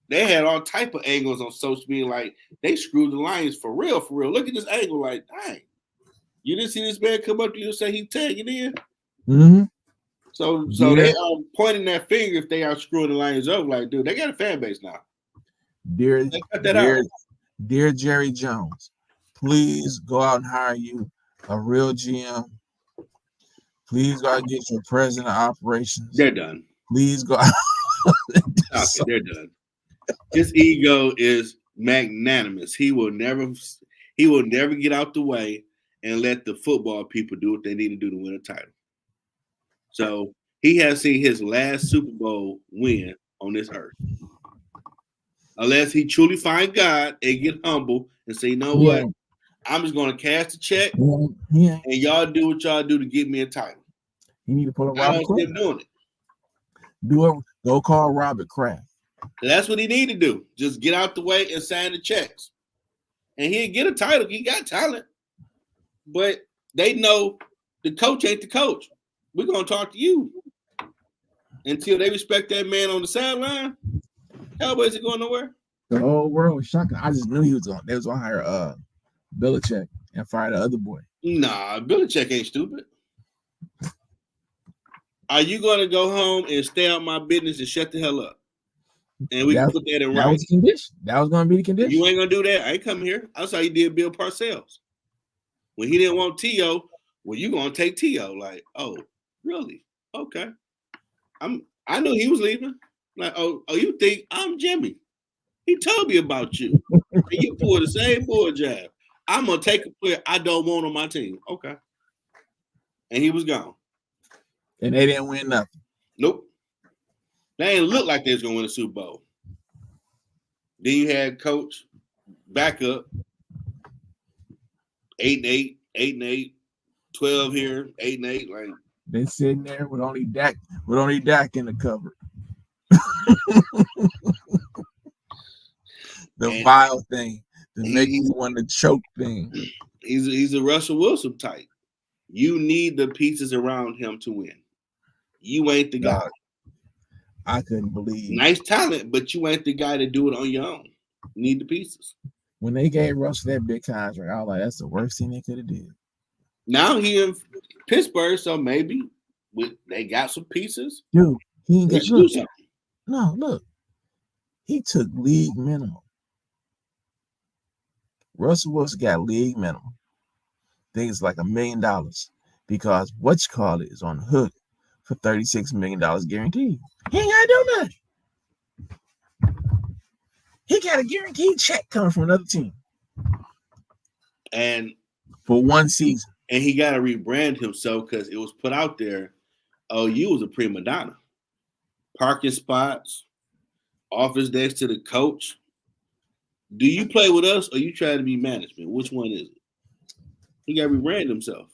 They had all type of angles on social media, like they screwed the Lions for real, for real. Look at this angle, like, dang, you didn't see this man come up to you and say he tagging in. Mm-hmm. So they are pointing that finger if they are screwing the Lions up. Like, dude, they got a fan base now. Dear Jerry Jones, please go out and hire you a real GM. Please go out and get your president of operations. They're done. Please go out. Okay, they're done. His ego is magnanimous. He will never get out the way and let the football people do what they need to do to win a title. So he has seen his last Super Bowl win on this earth. unless he truly find God and get humble and say, you know what, I'm just going to cash the check and y'all do what y'all do to get me a title. You need to pull a I Robert don't see him Kraft. doing it. Go call Robert Kraft. That's what he need to do. Just get out the way and sign the checks. And he'll get a title. He got talent. But they know the coach ain't the coach. We're going to talk to you. Until they respect that man on the sideline, Cowboys ain't going nowhere. The whole world was shocked. I just knew they was going to hire Belichick and fire the other boy. Nah, Belichick ain't stupid. Are you going to go home and stay out my business and shut the hell up? And we can put that in right. That was the condition. That was going to be the condition. You ain't going to do that. I ain't coming here. That's how you did Bill Parcells. When he didn't want T.O., well, you going to take T.O. Like, oh, really? Okay. I knew he was leaving. Like, oh, you think I'm Jimmy? He told me about you. And you pulled the same bull jab. I'm going to take a player I don't want on my team. Okay. And he was gone. And they didn't win nothing. Nope. They didn't look like they was going to win a Super Bowl. Then you had coach backup, 8-8, 8-8, 12 here, 8-8. Like they sitting there with only Dak in the cupboard. The vile thing, the make you want to choke thing. He's a Russell Wilson type. You need the pieces around him to win. You ain't the guy. I couldn't believe. Nice talent, but you ain't the guy to do it on your own. You need the pieces. When they gave Russell that big contract, I was like, that's the worst thing they could have did. Now he in Pittsburgh, so maybe they got some pieces. Dude, he ain't got do something. No, look. He took league minimum. Russell Wilson got league minimum. I think it's like $1 million because whatchamacallit is on the hook for $36 million guaranteed. He ain't got to do nothing. He got a guaranteed check coming from another team. And for one season. And he got to rebrand himself because it was put out there, oh, you was a prima donna. Parking spots, office next to the coach. Do you play with us or you try to be management? Which one is it? He got to rebrand himself.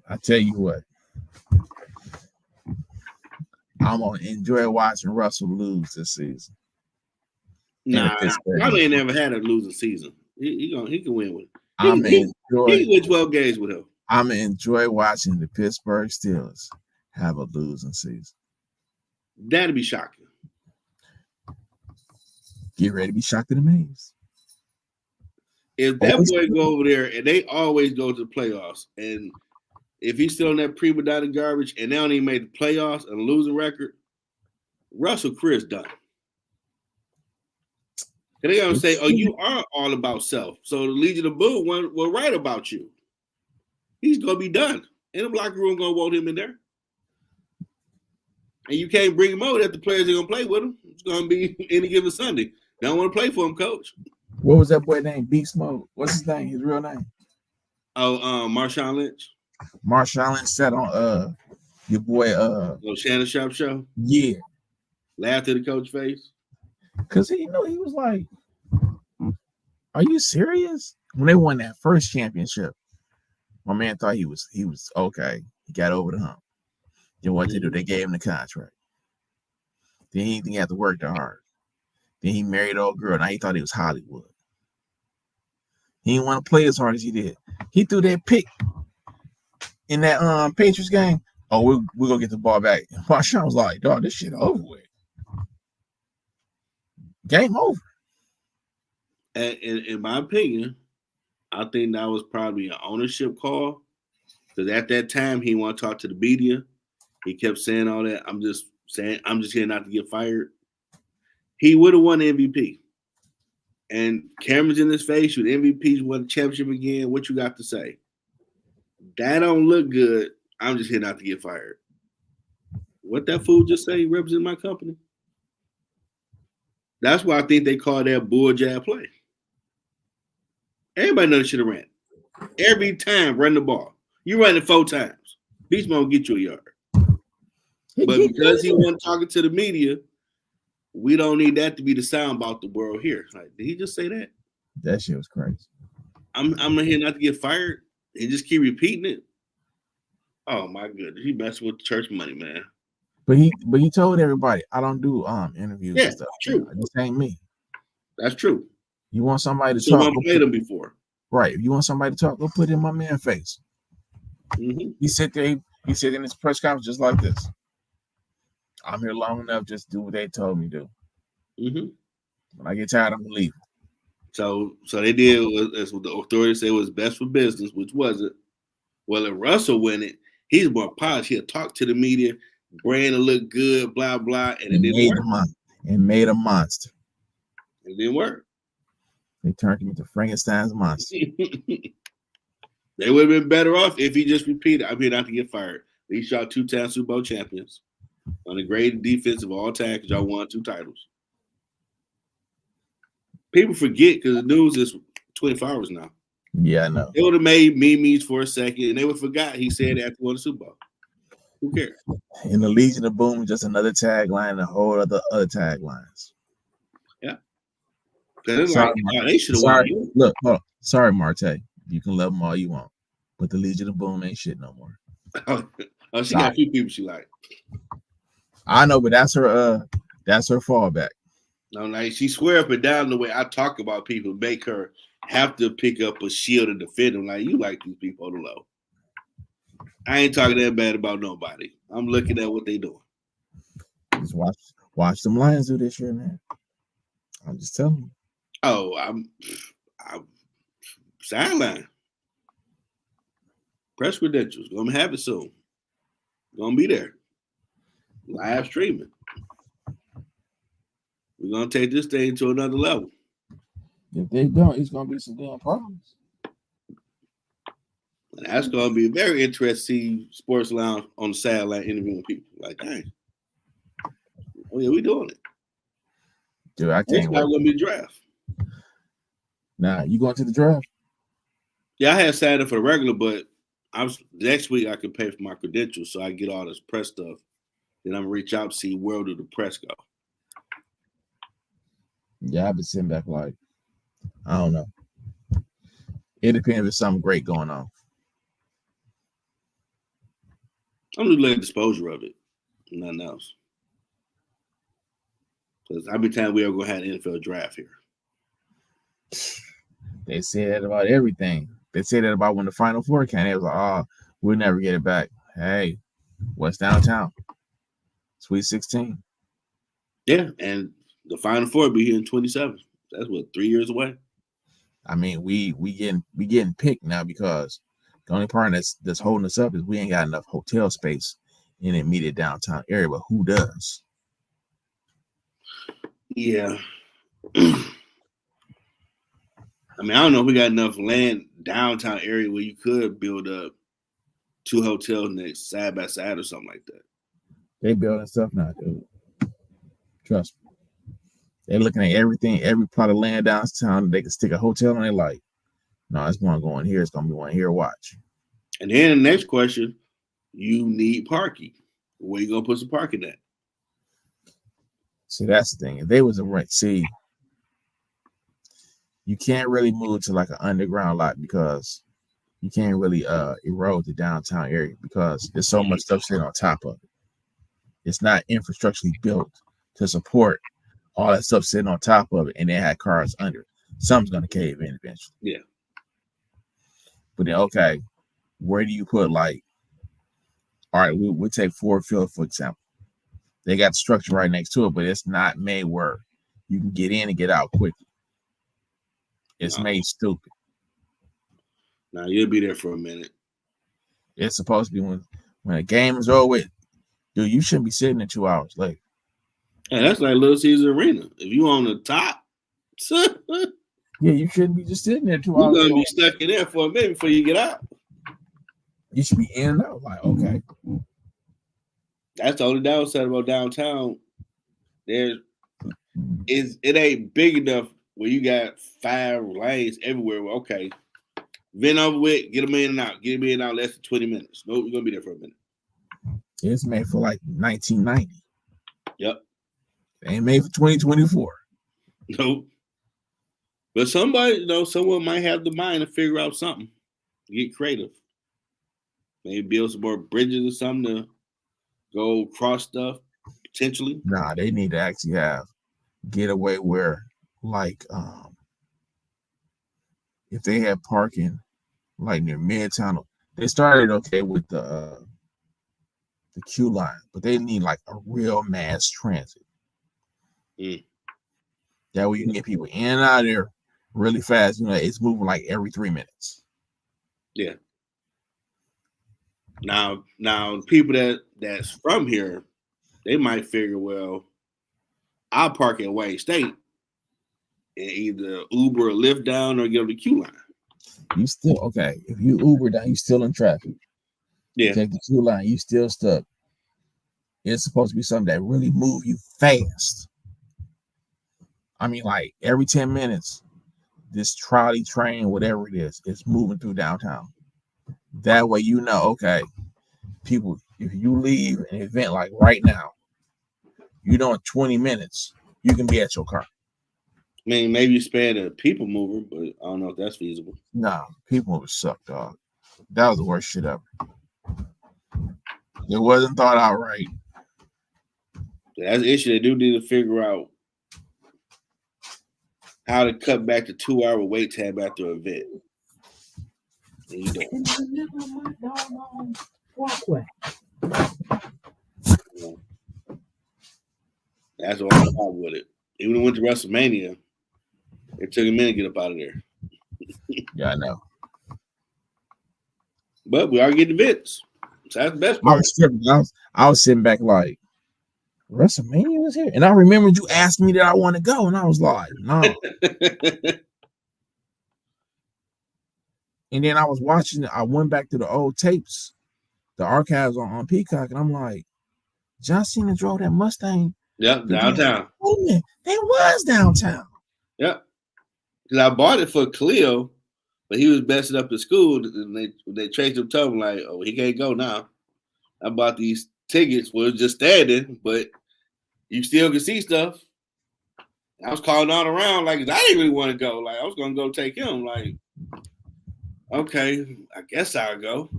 I tell you what. I'm going to enjoy watching Russell lose this season. Nah, probably ain't never had a losing season. He can win with it. He can win 12 games with him. I'm going to enjoy watching the Pittsburgh Steelers have a losing season. That'd be shocking. Get ready to be shocked and amazed. If that boy go over there and they always go to the playoffs, and if he's still on that prima donna garbage and they don't even make the playoffs and a losing record, Russell Chris done. And they're going to say, oh, you are all about self. So the Legion of Boom will write about you. He's going to be done. And the locker room going to want him in there. And you can't bring him over that the players are going to play with him. It's going to be any given Sunday. They don't want to play for him, coach. What was that boy name? Beast Mode. What's his name? His real name? Oh, Marshawn Lynch. Marshawn Lynch sat on your boy Shannon Sharp show. Yeah. Laughed at the coach face. Because he was like, are you serious? When they won that first championship, my man thought he was okay. He got over the hump. Then what they do? They gave him the contract. Then he didn't have to work that hard. Then he married an old girl. Now he thought he was Hollywood. He didn't want to play as hard as he did. He threw that pick in that Patriots game. Oh, we're gonna get the ball back. Marshawn was like, dog, this shit over with. Game over. And in my opinion, I think that was probably an ownership call. Because at that time, he wanted to talk to the media. He kept saying all that. I'm just here not to get fired. He would have won the MVP. And cameras in his face with MVPs won the championship again. What you got to say? That don't look good. I'm just here not to get fired. What that fool just say? He represents my company. That's why I think they call that bull jab play. Everybody knows should have ran. Every time, run the ball. You run it 4 times. Beast Mode get you a yard. But because he wasn't talking to the media, we don't need that to be the sound about the world here. Like, did he just say that? That shit was crazy. I'm not here not to get fired and just keep repeating it. Oh my goodness, he messing with church money, man. But he told everybody, I don't do interviews Yeah, and stuff. true. This ain't me. That's true. You want somebody to So talk? I played him before. Right. If you want somebody to talk, go put it in my man face. Mm-hmm. He sit there. He sit in his press conference just like this. I'm here long enough. Just do what they told me to do. Mm-hmm. When I get tired, I'm gonna leave. So they did what the authorities say was best for business, which wasn't. Well, if Russell win it, he's more polished. He'll talk to the media, brand will look good, blah blah, and it didn't work. Made a monster. It didn't work. They turned him into Frankenstein's monster. They would have been better off if he just repeated. I mean, not to get fired. He shot 2-time Super Bowl champions on the greatest defense of all time because y'all won 2 titles. People forget because the news is 24 hours now. Yeah, I know. They would have made memes for a second and they would have forgot he said after won the Super Bowl. Who cares? In the Legion of Boom, just another tagline, a whole other taglines. Yeah. Sorry, like, they should have won. Look, sorry, Marte. You can love them all you want, but the Legion of Boom ain't shit no more. Oh, she got a few people she like. I know, but that's her fallback. No, like she swear up and down the way I talk about people, make her have to pick up a shield and defend them. Like, you like these people on the low. I ain't talking that bad about nobody. I'm looking at what they doing. Just watch them Lions do this year, man. I'm just telling you. Oh, I'm sideline. Press credentials. Gonna have it soon. Gonna be there. Live streaming. We're gonna take this thing to another level. If they don't, it's gonna be some damn problems. And that's gonna be very interesting. Sports Lounge on the sideline interviewing people. Like, dang. Oh yeah, we doing it. Dude, I can't wait. It's not gonna be draft. Nah, you going to the draft? Yeah, I had signed up for the regular, but next week I can pay for my credentials so I get all this press stuff. Then I'm gonna reach out to see where do the press go. Yeah, I've been sitting back like, I don't know. It depends if there's something great going on. I'm just letting disposure of it, nothing else. Because how many times we ever gonna have an NFL draft here? They say that about everything. They say that about when the Final Four came. It was like, oh, we'll never get it back. Hey, what's downtown? Sweet 16. Yeah, and the Final Four will be here in 27. That's what, 3 years away. I mean, we getting picked now because the only part that's holding us up is we ain't got enough hotel space in the immediate downtown area. But who does? Yeah. I mean, I don't know if we got enough land downtown area where you could build up 2 hotels next side by side or something like that. They building stuff now, dude. Trust me. They're looking at everything, every plot of land downtown. They can stick a hotel and they like, no, it's one going here. It's gonna be one here. Watch. And then the next question, you need parking. Where you gonna put some parking at? See, that's the thing. If they was a rent, see, you can't really move to like an underground lot because you can't really erode the downtown area because there's so much stuff sitting on top of it. It's not infrastructurally built to support all that stuff sitting on top of it, and they had cars under it. Something's gonna cave in eventually. Yeah. But then, okay, where do you put like? All right, we'll take Ford Field for example. They got the structure right next to it, but it's not made where you can get in and get out quickly. It's made stupid. Now you'll be there for a minute. It's supposed to be when a game is over with, dude. You shouldn't be sitting there 2 hours late. Yeah, that's like Little Caesar Arena. If you on the top, yeah, you shouldn't be just sitting there 2 you're hours. You're gonna be stuck in there for a minute before you get out. You should be in and out. Like, okay. That's the only downside about downtown. It ain't big enough where you got 5 lanes everywhere. Well, okay, vent over with, get them in and out. Get them in and out less than 20 minutes. Nope, you're gonna be there for a minute. It's made for like 1990. Yep. They ain't made for 2024. Nope. But somebody, someone might have the mind to figure out something. Get creative. Maybe build some more bridges or something to go cross stuff, potentially. Nah, they need to actually have getaway where, like, if they had parking, like near Midtown, they started okay with the queue line, but they need like a real mass transit. That way you can get people in and out of there really fast. It's moving like every 3 minutes. Yeah. Now people that's from here, they might figure, well, I'll park at Wayne State and either Uber or Lyft down or get on the queue line. You still okay? If you Uber down, you still in traffic. Yeah. You take the queue line, you still stuck. It's supposed to be something that really move you fast. I mean, like every 10 minutes, this trolley train, whatever it is moving through downtown. That way, okay, people, if you leave an event like right now, in 20 minutes, you can be at your car. I mean, maybe you spare the people mover, but I don't know if that's feasible. Nah, people mover suck, dog. That was the worst shit ever. It wasn't thought out right. That's the issue. They do need to figure out how to cut back the 2-hour wait time after an event. And you don't. That's all I'm about with it. Even when we went to WrestleMania, it took a minute to get up out of there. Yeah, I know. But we are getting events. So that's the best part. I was sitting back like, WrestleMania was here? And I remembered you asked me that I want to go, and I was like, no. And then I was watching it. I went back to the old tapes, the archives on Peacock, and I'm like, John Cena drove that Mustang. Yep, downtown. Wait a minute, they was downtown. Yep. Because I bought it for Cleo, but he was messing up at school, and they traced him to him like, oh, he can't go now. I bought these tickets, was just standing, but you still can see stuff. I was calling all around like I didn't really want to go. Like I was gonna go take him. Like, okay, I guess I'll go.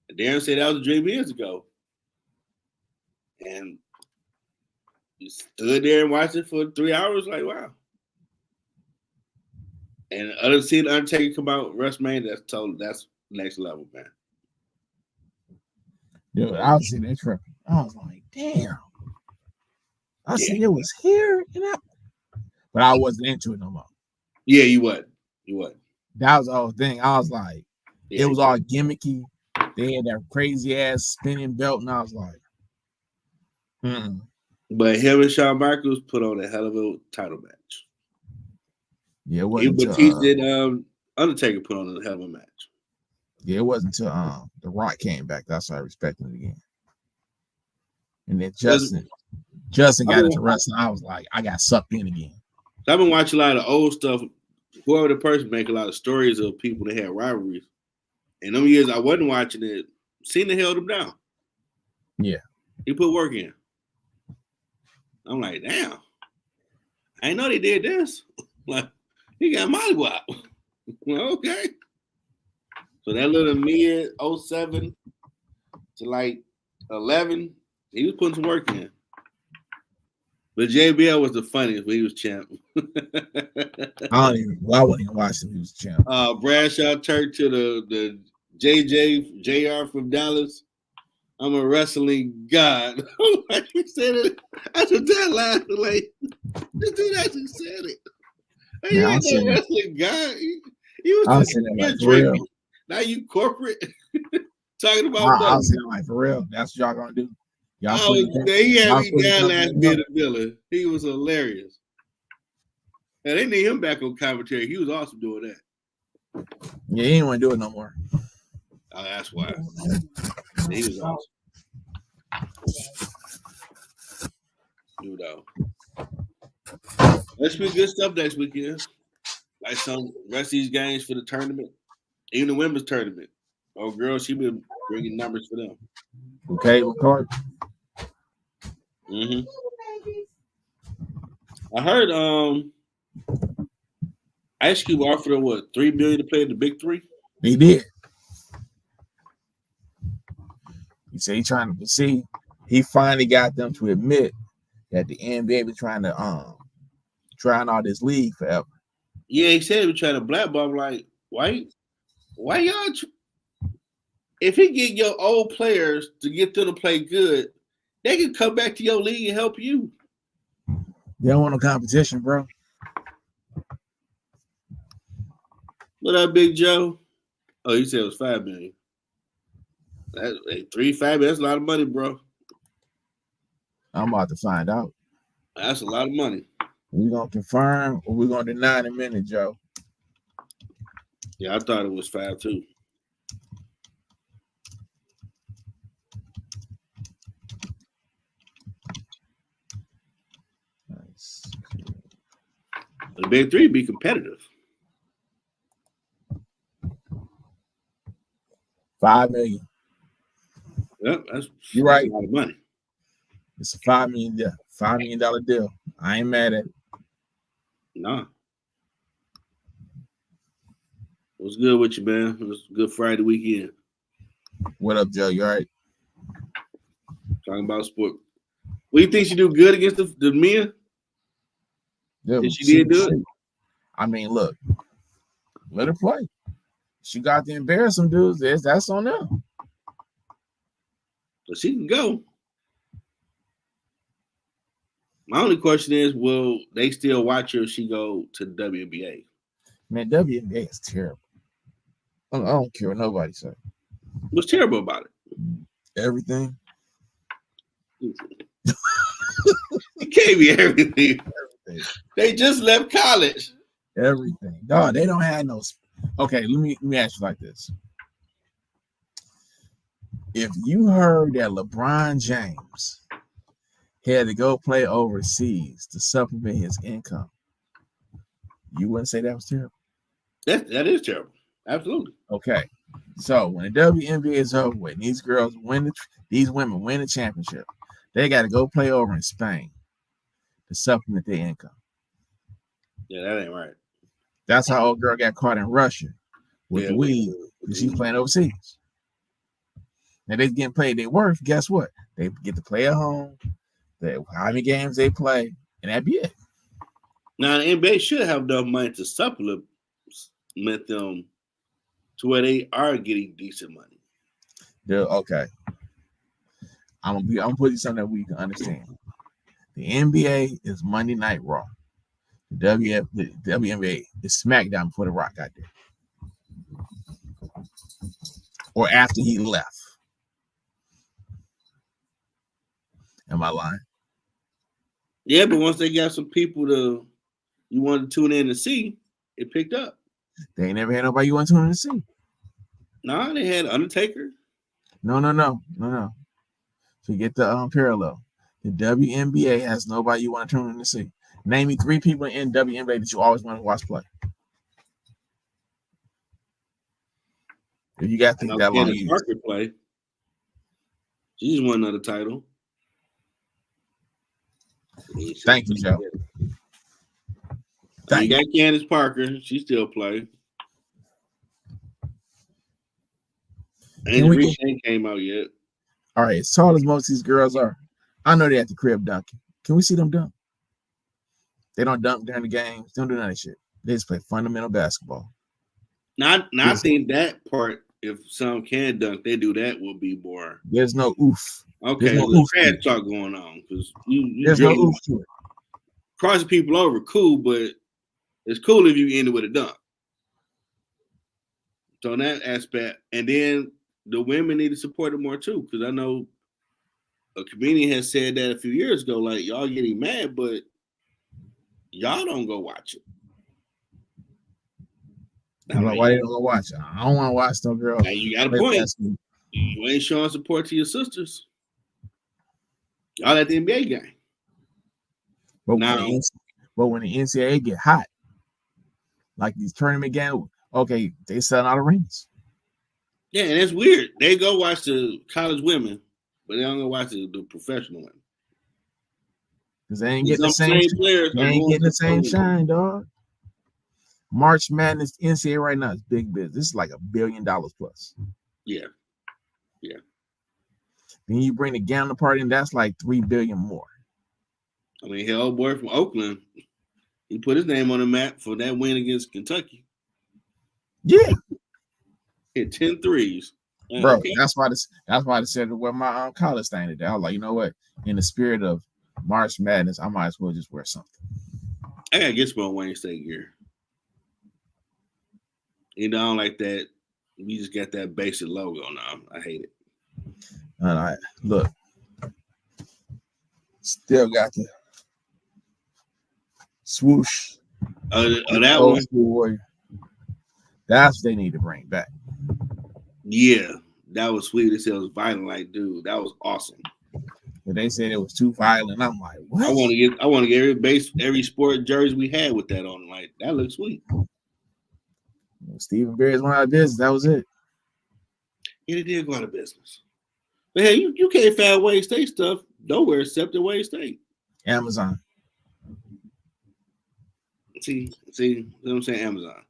And Darren said that was a dream years ago. And you stood there and watched it for 3 hours, like, wow. And other than seeing Undertaker come out WrestleMania, that's next level, man. Dude, I was sitting there tripping. I was like, damn. I said it was here, but I wasn't into it no more. Yeah, you wasn't. You wasn't. That was the whole thing. I was like, it was all gimmicky. They had that crazy ass spinning belt, and I was like, But him and Shawn Michaels put on a hell of a title match. Yeah, it wasn't until Undertaker put on a hell of a match. Yeah, it wasn't until The Rock came back. That's why I respected it again. And then Justin got into wrestling. I was like, I got sucked in again. I've been watching a lot of old stuff. Whoever the person make a lot of stories of people that had rivalries. In them years I wasn't watching it, Cena held him down. Yeah. He put work in. I'm like, damn. I didn't know they did this. Like, he got mollywop. Okay. So that little mid 07 to like 11, he was putting some work in. But JBL was the funniest when he was champ. I wouldn't even watch him. He was champ. Bradshaw turned to the JR from Dallas. I'm a wrestling god. Like he said it. I said that last like this dude actually said it. Hey, you ain't no wrestling god. You was just like, drinking. Now you corporate talking about I was saying like for real. That's what y'all gonna do. He had me down last being a villain. He was hilarious. And they need him back on commentary. He was awesome doing that. Yeah, he ain't want to do it no more. Oh, that's why. He was awesome. Dude, let's be good stuff next weekend. Like some rest of these games for the tournament. Even the women's tournament. Oh, girl, she been bringing numbers for them. Okay, record. I heard Ice Cube offered her what, $3 million to play in the Big Three? He did. He said he trying to see. He finally got them to admit that the NBA been trying to drown out this league forever. Yeah, he said he was trying to blackball. I'm like, why y'all? If he get your old players to get them to play good, they can come back to your league and help you. They don't want no competition, bro. What up, Big Joe? Oh, he said it was $5 million. That's $5 million. That's a lot of money, bro. I'm about to find out. That's a lot of money. We gonna confirm or we gonna deny in a minute, Joe. Yeah, I thought it was 5 too. Nice. The Big Three be competitive. $5 million. Yep, You're right. A lot of money. It's a $5 million deal. I ain't mad at it. Nah. What's good with you, man? It was a good Friday weekend. What up, Joe? You all right? Talking about sport. What do you think she do good against the men? Yeah, she did do it? I mean, look, let her play. She got to embarrass some dudes. That's on them. So she can go. My only question is, will they still watch her if she go to the WNBA? Man, WNBA is terrible. I don't care what nobody say. What's terrible about it? Everything. It can't be everything. They just left college. Everything. No, they don't have no. Okay, let me ask you like this. If you heard that LeBron James had to go play overseas to supplement his income, you wouldn't say that was terrible? That is terrible. Absolutely. Okay. So when the WNBA is over with, and these women win the championship, they got to go play over in Spain to supplement their income. Yeah, that ain't right. That's how old girl got caught in Russia with the weed because she's playing overseas. Now they getting paid their worth. Guess what? They get to play at home. How many games they play, and that'd be it. Now the NBA should have enough money to supplement them to where they are getting decent money. Dude, okay. I'm gonna put you something that we can understand. The NBA is Monday Night Raw. The WNBA is SmackDown before The Rock got there, or after he left. Am I lying? Yeah, but once they got some people you want to tune in to see, it picked up. They ain't never had nobody you want to tune in to see. Nah, they had Undertaker. No. So get the parallel. The WNBA has nobody you want to tune in to see. Name me 3 people in WNBA that you always want to watch play. If you got to think that long, Candace Parker play. She just won another title. Thank you, Joe. You got Candace Parker. She still play. And Reach ain't came out yet. All right, as tall as most of these girls are, I know they at the crib dunking. Can we see them dunk? They don't dunk during the games. They don't do none of that shit. They just play fundamental basketball. Now I think that part, if some can dunk, they do that will be more. There's no oof. Okay, there's no trash talk going on because there's no oof to it. Crossing people over, cool, but it's cool if you end it with a dunk. So in that aspect, and then the women need to support it more too, because I know a comedian has said that a few years ago, like y'all getting mad, but y'all don't go watch it. Why they don't go watch it? I don't want to watch no girl. Now you got a point. You ain't showing support to your sisters. Y'all at the NBA game. But when the NCAA get hot, like these tournament games, okay, they selling out arenas. Yeah, and it's weird. They go watch the college women, but they don't go watch the professional women. because they ain't getting the Some same. players They are ain't going getting to the same shine, dog. March Madness NCAA right now is big business. This is like $1 billion plus. Yeah. Then you bring the gambling part in, that's like $3 billion more. I mean, hell, old boy from Oakland, he put his name on the map for that win against Kentucky. Yeah, Hit 10 threes. bro. Okay. That's why I said to wear my college thing today. I was like, you know what? In the spirit of March Madness, I might as well just wear something. I gotta get some Wayne State gear. You know, I don't like that. We just got that basic logo now. I hate it. And I look, still got the swoosh. That old one. school warrior. That's what they need to bring back. Yeah, that was sweet. They said it was violent. Like, dude, that was awesome. But they said it was too violent. I'm like, what? I want to get every sport jersey we had with that on. Like, that looks sweet. Stephen Bears went out of business. That was it. Yeah, they did go out of business. But hey, you can't find Wayne State stuff nowhere except at Wayne State. Amazon. See, you know what I'm saying? Amazon.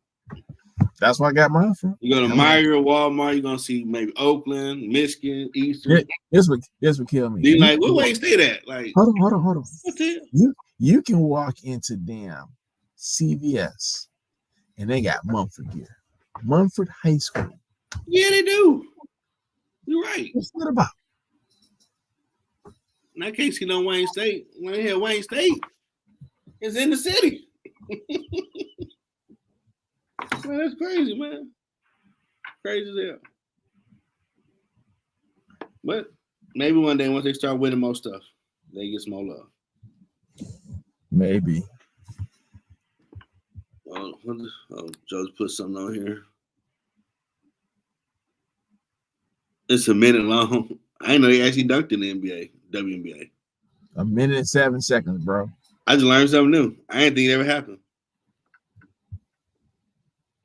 That's where I got mine from. You go to Meyer, Walmart, you're gonna see maybe Oakland, Michigan, Eastern. This would kill me. Then like, where Wayne State at? Like, hold on. What's that? You can walk into damn CVS and they got Mumford gear. Mumford High School. Yeah, they do. You're right. What's that about? And I can't see no Wayne State. When they had Wayne State, it's in the city. Man, that's crazy, man. Crazy as hell. But maybe one day once they start winning more stuff, they get some more love. Maybe. Joe's put something on here. It's a minute long. I didn't know he actually dunked in the NBA, WNBA. 1 minute and 7 seconds, bro. I just learned something new. I didn't think it ever happened.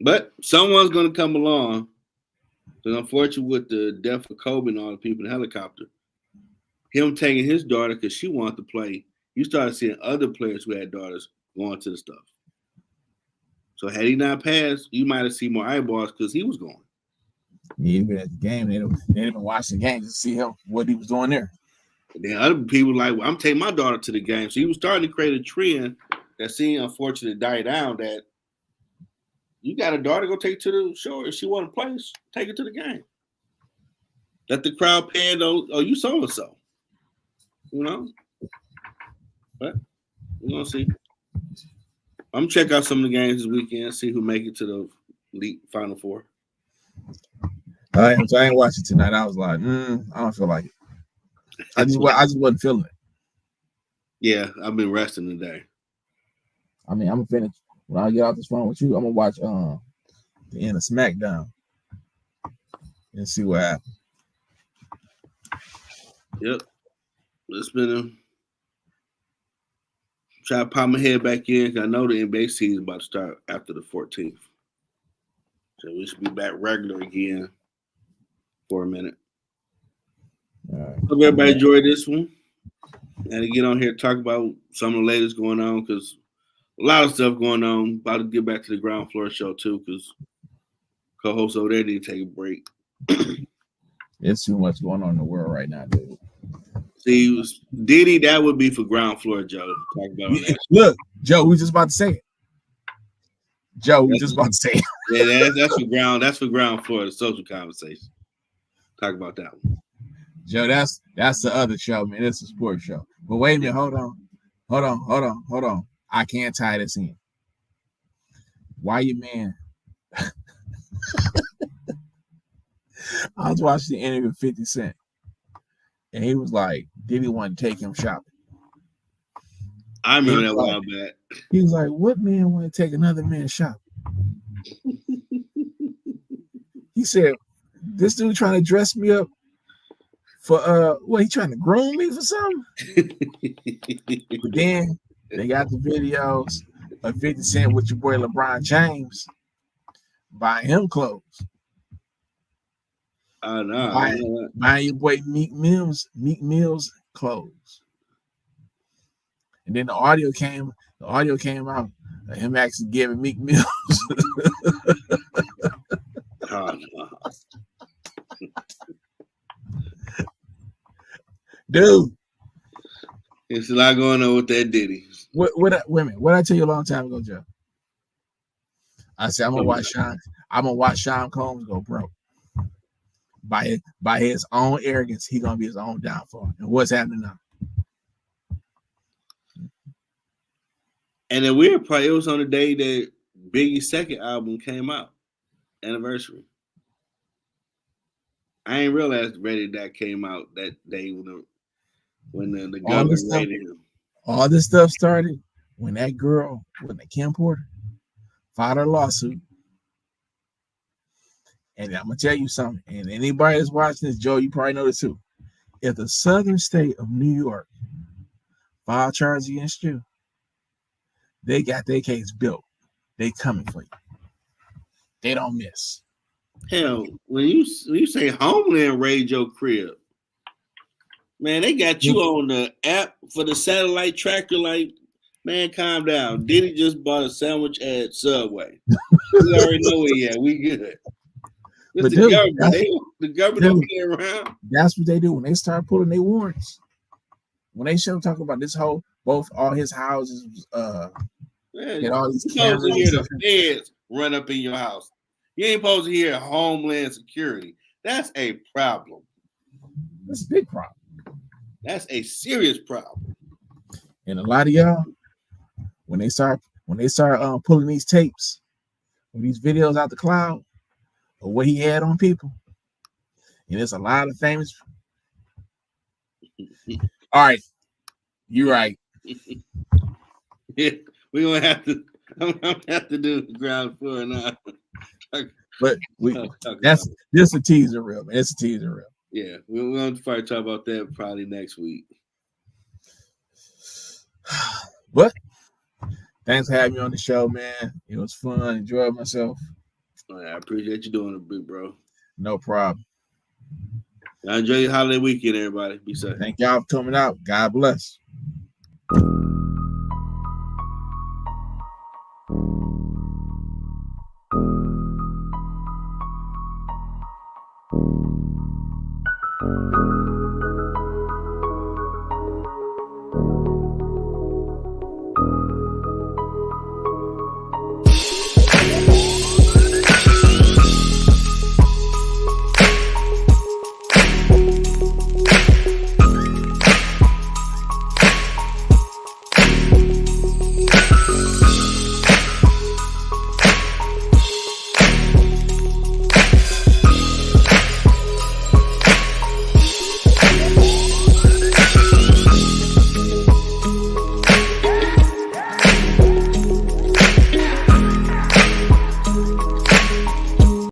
But someone's going to come along. Because unfortunately, with the death of Kobe and all the people in the helicopter, him taking his daughter because she wanted to play, you started seeing other players who had daughters going to the stuff. So had he not passed, you might have seen more eyeballs because he was going. Yeah, been at the game. They'd been watching the game to see what he was doing there. And then other people like, well, I'm taking my daughter to the game. So he was starting to create a trend that seemed unfortunately die down that you got a daughter, go take it to the show. If she want to play, take it to the game. Let the crowd pan, oh, you so-and-so. You know? But we're going to see. I'm going to check out some of the games this weekend, see who make it to the Elite Final Four. I ain't watching tonight. I was like, I don't feel like it. I just wasn't feeling it. Yeah, I've been resting today. I mean, I'm gonna finish when I get off this phone with you. I'm gonna watch the end of SmackDown and see what happens. Yep, it's been try to pop my head back in because I know the NBA season is about to start after the 14th, so we should be back regular again for a minute. All right. Hope everybody enjoyed this one. And to get on here, talk about some of the latest going on because a lot of stuff going on. About to get back to the ground floor show too because co-hosts over there need to take a break. There's too much going on in the world right now, dude. See, Diddy, that would be for ground floor, Joe. Talk about on that. Look, Joe, we just about to say it. Yeah, that's for ground floor, the social conversation. Talk about that one. Joe, that's the other show, man. It's a sports show. But wait a minute, hold on. I can't tie this in. Why you man? I was watching the interview with 50 Cent, and he was like, did he want to take him shopping? I remember that while back. He was like, what man want to take another man shopping? He said, this dude trying to dress me up for he trying to groom me for something? But then they got the videos of 50 Cent with your boy LeBron James buying him clothes. Oh no, buying your boy Meek Mill's clothes. And then the audio came out of him actually giving Meek Mill. Oh, no. Dude, It's a lot going on with that Diddy. wait a minute. What I tell you a long time ago, Joe? I said I'm gonna watch Sean Combs go broke. By his own arrogance, he's gonna be his own downfall. And what's happening now? And the weird part, it was on the day that Biggie's second album came out, anniversary. I ain't realized Ready that came out that day when the governor raided him. All this stuff started when that girl, Kim Porter, filed her lawsuit. And I'm gonna tell you something. And anybody that's watching this, Joe, you probably know this too. If the southern state of New York file charges against you, they got their case built. They coming for you. They don't miss. Hell, when you say Homeland raid your crib, man, they got you on the app for the satellite tracker. Like, man, calm down. Diddy just bought a sandwich at Subway. We already know it. Yeah, we good. But the government don't play around. That's what they do when they start pulling their warrants. When they show talking about this whole, all his houses, get all these cameras. You hear the feds run up in your house. You ain't supposed to hear Homeland Security. That's a problem. That's a big problem. That's a serious problem. And a lot of y'all, when they start pulling these tapes, or these videos out the cloud, or what he had on people, and there's a lot of famous. All right, you're right. Yeah, we're gonna have to. I'm gonna have to do the ground floor now. But this a teaser reel, man. It's a teaser reel. Yeah, we're going to probably talk about that probably next week. But thanks for having me on the show, man. It was fun. Enjoyed myself. I appreciate you doing it, big bro. No problem. I enjoy your holiday weekend, everybody. Be safe. Thank y'all for coming out. God bless.